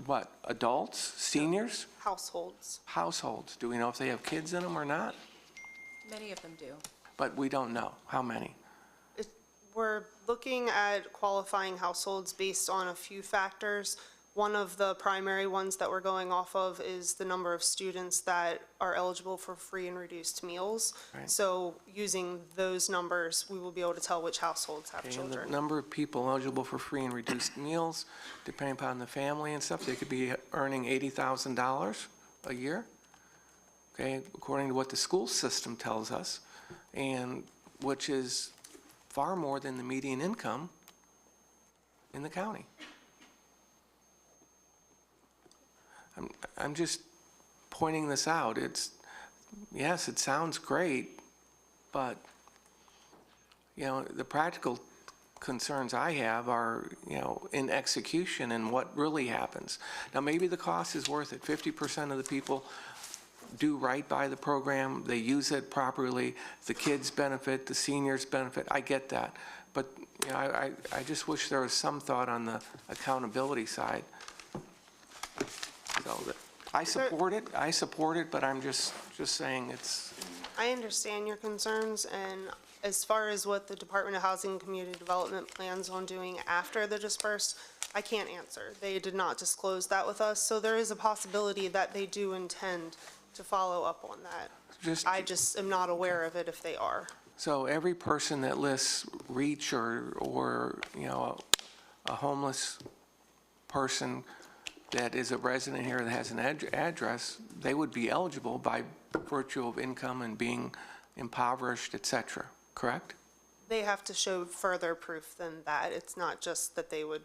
what, adults, seniors? Households. Households. Do we know if they have kids in them or not? Many of them do. But we don't know. How many? We're looking at qualifying households based on a few factors. One of the primary ones that we're going off of is the number of students that are eligible for free and reduced meals. Right. So using those numbers, we will be able to tell which households have And children. the number of people eligible for free and reduced meals, depending upon the family and stuff, they could be earning $80,000 a year, okay, according to what the school system tells us, and which is far more than the median income in the county. I'm just pointing this out. Yes, it sounds great, but, the practical concerns I have are, in execution and what really happens. Now, maybe the cost is worth it. 50% of the people do right by the program, they use it properly, the kids benefit, the seniors benefit, I get that. But, I just wish there was some thought on the accountability side. So, I support it, but I'm just saying it's. I understand your concerns, and as far as what the Department of Housing and Community Development plans on doing after the disperse, I can't answer. They did not disclose that with us, so there is a possibility that they do intend to follow up on that. I just am not aware of it if they are. So every person that lists REACH or a homeless person that is a resident here that has an address, they would be eligible by virtue of income and being impoverished, et cetera, correct? They have to show further proof than that. It's not just that they would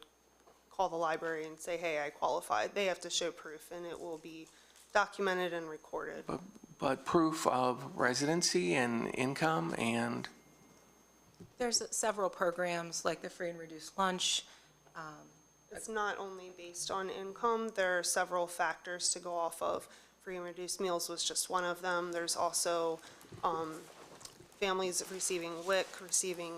call the library and say, hey, I qualified. They have to show proof, and it will be documented and recorded. But proof of residency and income and? There's several programs like the free and reduced lunch. It's not only based on income. There are several factors to go off of. Free and reduced meals was just one of them. There's also families receiving WIC, receiving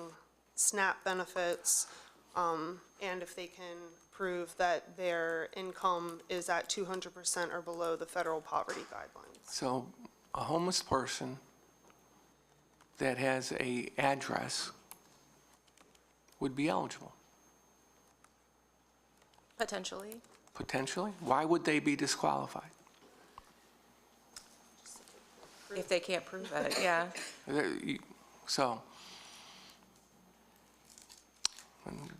SNAP benefits, and if they can prove that their income is at 200% or below the federal poverty guidelines. So a homeless person that has an address would be eligible? Potentially. Potentially? Why would they be disqualified? If they can't prove it, yeah. So,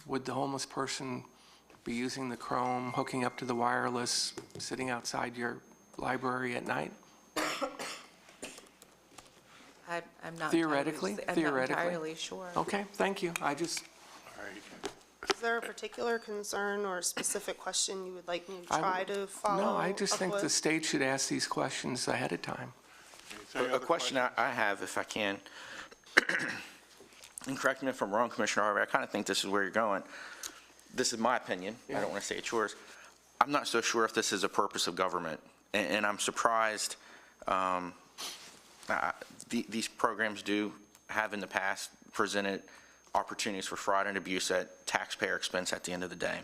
would the homeless person be using the Chrome, hooking up to the wireless, sitting outside your library at night? I'm not Theoretically? I'm not entirely sure. Okay, thank you. I just. Is there a particular concern or specific question you would like me to try to follow No, I just up think the with? state should ask these questions ahead of time. A question I have, if I can, and correct me if I'm wrong, Commissioner Harvey, I kind of think this is where you're going. This is my opinion. I don't want to say it's yours. I'm not so sure if this is a purpose of government, and I'm surprised. These programs do have in the past presented opportunities for fraud and abuse at taxpayer expense at the end of the day.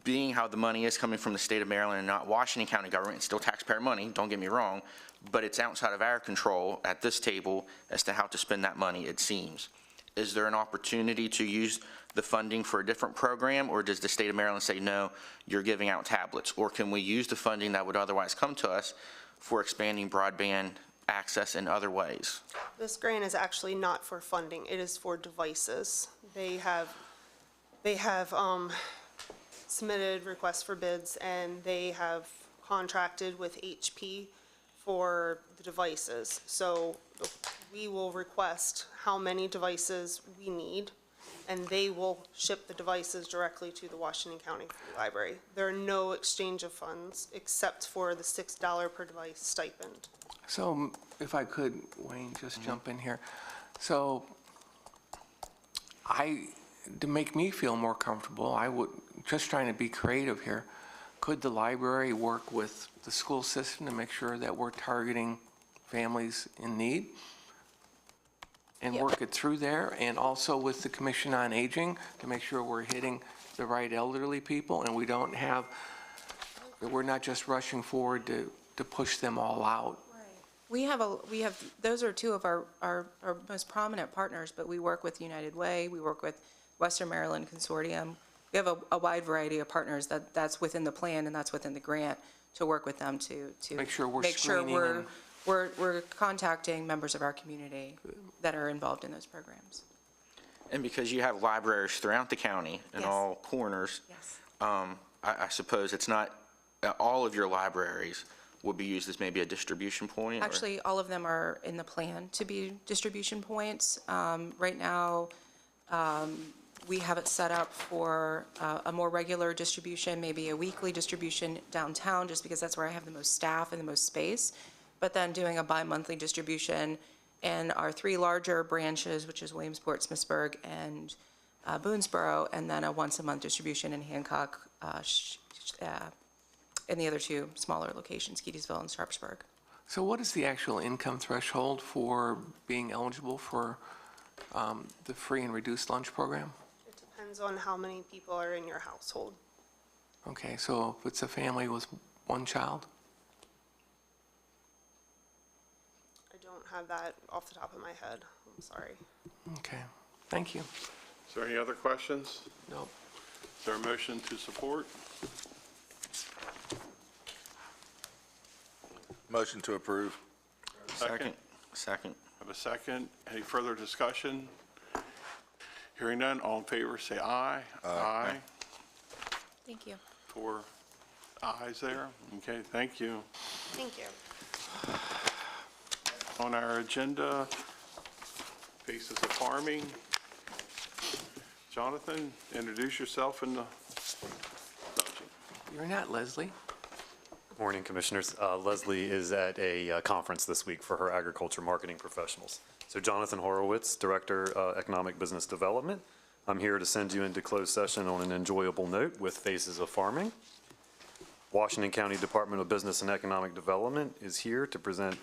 Being how the money is coming from the state of Maryland and not Washington County government, it's still taxpayer money, don't get me wrong, but it's outside of our control at this table as to how to spend that money, it seems. Is there an opportunity to use the funding for a different program, or does the state of Maryland say, no, you're giving out tablets? Or can we use the funding that would otherwise come to us for expanding broadband access in other ways? This grant is actually not for funding. It is for devices. They have submitted requests for bids, and they have contracted with HP for the devices. So we will request how many devices we need, and they will ship the devices directly to the Washington County Free Library. There are no exchange of funds except for the $6 per device stipend. So if I could, Wayne, just jump in here. So to make me feel more comfortable, I would, just trying to be creative here, could the library work with the school system to make sure that we're targeting families in need and work it through there, and also with the Commission on Aging to make sure we're hitting the right elderly people and we don't have, that we're not just rushing forward to push them all out? We have, those are two of our most prominent partners, but we work with United Way, we work with Western Maryland Consortium. We have a wide variety of partners that's within the plan and that's within the grant to work with them to Make sure we're make sure screening we're contacting members of our community that are involved in those programs. And because you have libraries throughout the county in Yes. all corners, Yes. I suppose it's not, all of your libraries would be used as maybe a distribution point? Or? Actually, all of them are in the plan to be distribution points. Right now, we have it set up for a more regular distribution, maybe a weekly distribution downtown, just because that's where I have the most staff and the most space. But then doing a bi-monthly distribution in our 3 larger branches, which is Williamsport, Smithsburg, and Boonesboro, and then a once-a-month distribution in Hancock, and the other 2 smaller locations, Keedysville and Sharpsburg. So what is the actual income threshold for being eligible for the free and reduced lunch program? It depends on how many people are in your household. Okay, so if it's a family with 1 child? I don't have that off the top of my head. I'm sorry. Okay, thank you. Is there any other questions? No. Is there a motion to support? Motion to approve. Second. Second. Have a second. Any further discussion? Hearing none, all in favor, say aye. Aye. Thank you. 4 ayes there. Okay, thank you. Thank you. On our agenda, Faces of Farming. Jonathan, introduce yourself and the budget. You're not Leslie. Good morning, Commissioners. Leslie is at a conference this week for her agriculture marketing professionals. So Jonathan Horowitz, Director, Economic Business Development. I'm here to send you into closed session on an enjoyable note with Faces of Farming. Washington County Department of Business and Economic Development is here to present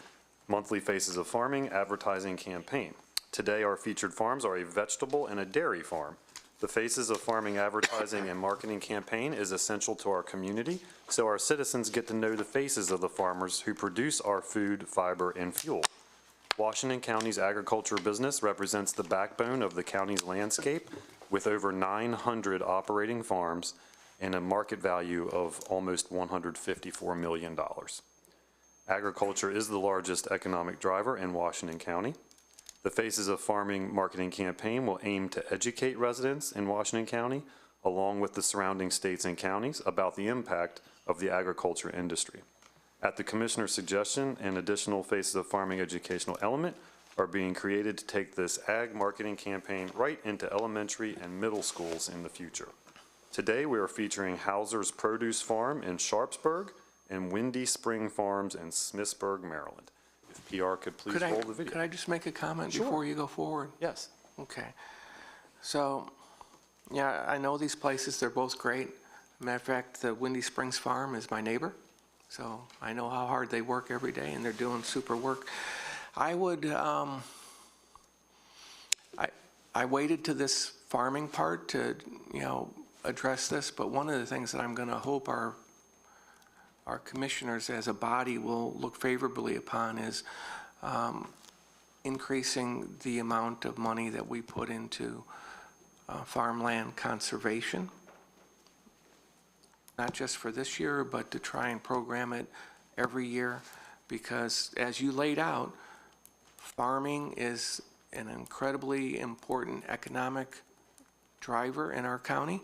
monthly Faces of Farming advertising campaign. Today, our featured farms are a vegetable and a dairy farm. The Faces of Farming advertising and marketing campaign is essential to our community, so our citizens get to know the faces of the farmers who produce our food, fiber, and fuel. Washington County's agriculture business represents the backbone of the county's landscape, with over 900 operating farms and a market value of almost $154 million. Agriculture is the largest economic driver in Washington County. The Faces of Farming marketing campaign will aim to educate residents in Washington County, along with the surrounding states and counties, about the impact of the agriculture industry. At the Commissioner's suggestion, an additional Faces of Farming educational element are being created to take this ag marketing campaign right into elementary and middle schools in the future. Today, we are featuring Hauser's Produce Farm in Sharpsburg and Windy Spring Farms in Smithsburg, Maryland. If PR could please roll the video. Could I just make a comment Sure. before you go forward? Yes. Okay. So, yeah, I know these places, they're both great. Matter of fact, the Windy Springs Farm is my neighbor, so I know how hard they work every day, and they're doing super work. I would, I waited to this farming part to, address this, but one of the things that I'm going to hope our commissioners as a body will look favorably upon is increasing the amount of money that we put into farmland conservation, not just for this year, but to try and program it every year, because as you laid out, farming is an incredibly important economic driver in our county.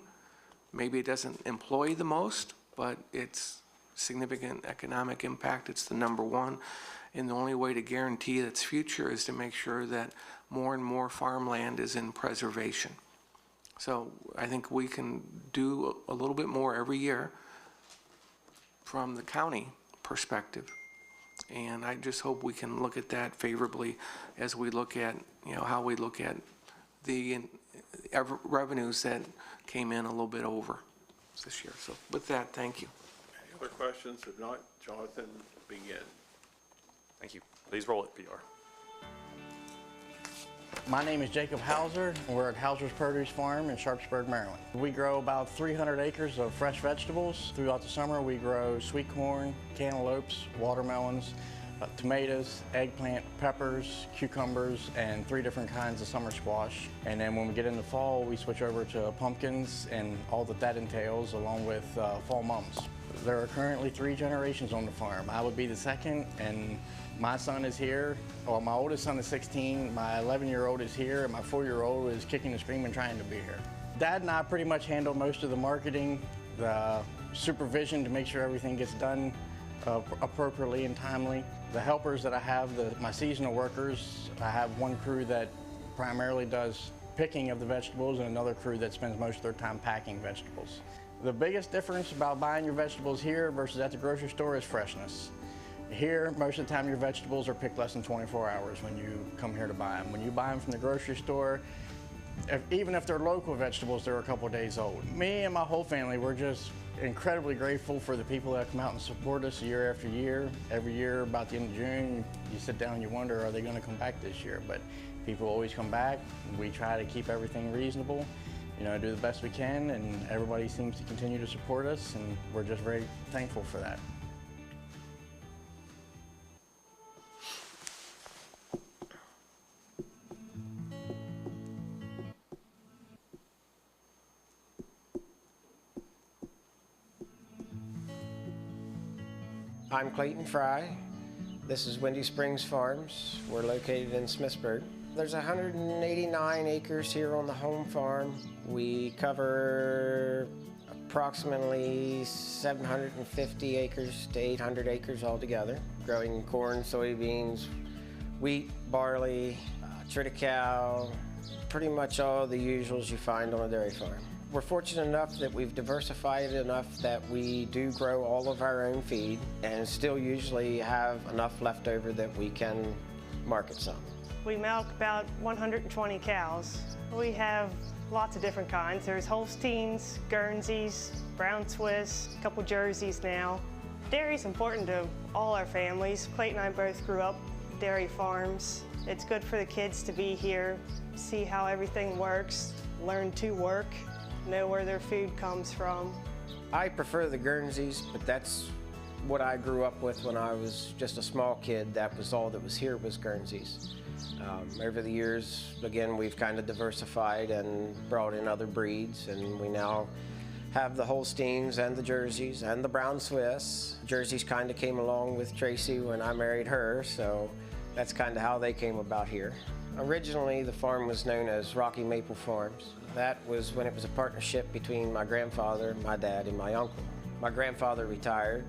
Maybe it doesn't employ the most, but it's significant economic impact. It's the #1, and the only way to guarantee its future is to make sure that more and more farmland is in preservation. So I think we can do a little bit more every year from the county perspective. And I just hope we can look at that favorably as we look at, how we look at the revenues that came in a little bit over this year. So with that, thank you. Any other questions? If not, Jonathan, begin. Thank you. Please roll it, PR. My name is Jacob Hauser, and we're at Hauser's Produce Farm in Sharpsburg, Maryland. We grow about 300 acres of fresh vegetables. Throughout the summer, we grow sweet corn, cantaloupes, watermelons, tomatoes, eggplant, peppers, cucumbers, and 3 different kinds of summer squash. And then when we get into fall, we switch over to pumpkins and all that entails, along with fall mums. There are currently 3 generations on the farm. I would be the second, and my son is here. Well, my oldest son is 16, my 11-year-old is here, and my 4-year-old is kicking and screaming trying to be here. Dad and I pretty much handle most of the marketing, the supervision to make sure everything gets done appropriately and timely. The helpers that I have, my seasonal workers, I have one crew that primarily does picking of the vegetables and another crew that spends most of their time packing vegetables. The biggest difference about buying your vegetables here versus at the grocery store is freshness. Here, most of the time your vegetables are picked less than 24 hours when you come here to buy them. When you buy them from the grocery store, even if they're local vegetables, they're a couple days old. Me and my whole family, we're just incredibly grateful for the people that come out and support us year after year. Every year, about the end of June, you sit down and you wonder, are they going to come back this year? But people always come back. We try to keep everything reasonable, do the best we can, and everybody seems to continue to support us, and we're just very thankful for that. I'm Clayton Fry. This is Windy Springs Farms. We're located in Smithsburg. There's 189 acres here on the home farm. We cover approximately 750 acres to 800 acres altogether, growing corn, soybeans, wheat, barley, triticale, pretty much all the usuals you find on a dairy farm. We're fortunate enough that we've diversified enough that we do grow all of our own feed and still usually have enough left over that we can market some. We milk about 120 cows. We have lots of different kinds. There's Holsteins, Guernseys, Brown Swiss, a couple Jerseys now. Dairy's important to all our families. Clayton and I both grew up dairy farms. It's good for the kids to be here, see how everything works, learn to work, know where their food comes from. I prefer the Guernseys, but that's what I grew up with when I was just a small kid. That was all that was here was Guernseys. Over the years, again, we've kind of diversified and brought in other breeds, and we now have the Holsteins and the Jerseys and the Brown Swiss. Jerseys kind of came along with Tracy when I married her, so that's kind of how they came about here. Originally, the farm was known as Rocky Maple Farms. That was when it was a partnership between my grandfather, my dad, and my uncle. My grandfather retired.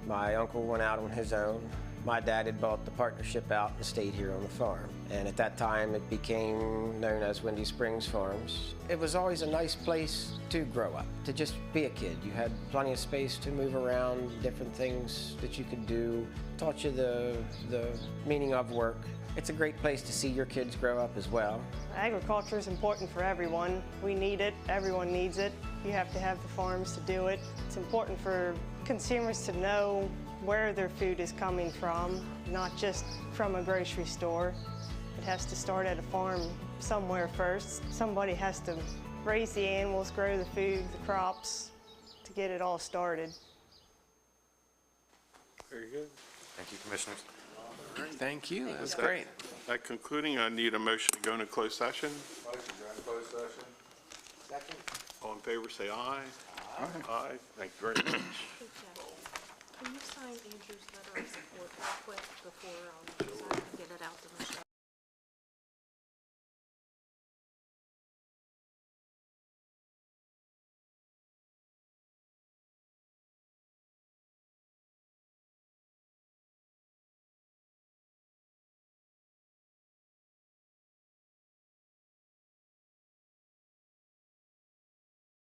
My uncle went out on his own. My dad had bought the partnership out and stayed here on the farm. And at that time, it became known as Windy Springs Farms. It was always a nice place to grow up, to just be a kid. You had plenty of space to move around, different things that you could do. Taught you the meaning of work. It's a great place to see your kids grow up as well. Agriculture is important for everyone. We need it. Everyone needs it. You have to have the farms to do it. It's important for consumers to know where their food is coming from, not just from a grocery store. It has to start at a farm somewhere first. Somebody has to raise the animals, grow the food, the crops, to get it all started. Very good. Thank you, Commissioners. Thank you. That was great. That concluding, I need a motion to go into closed session. Motion to go into closed session. Second. All in favor, say aye. Aye. Aye. Thank you very much.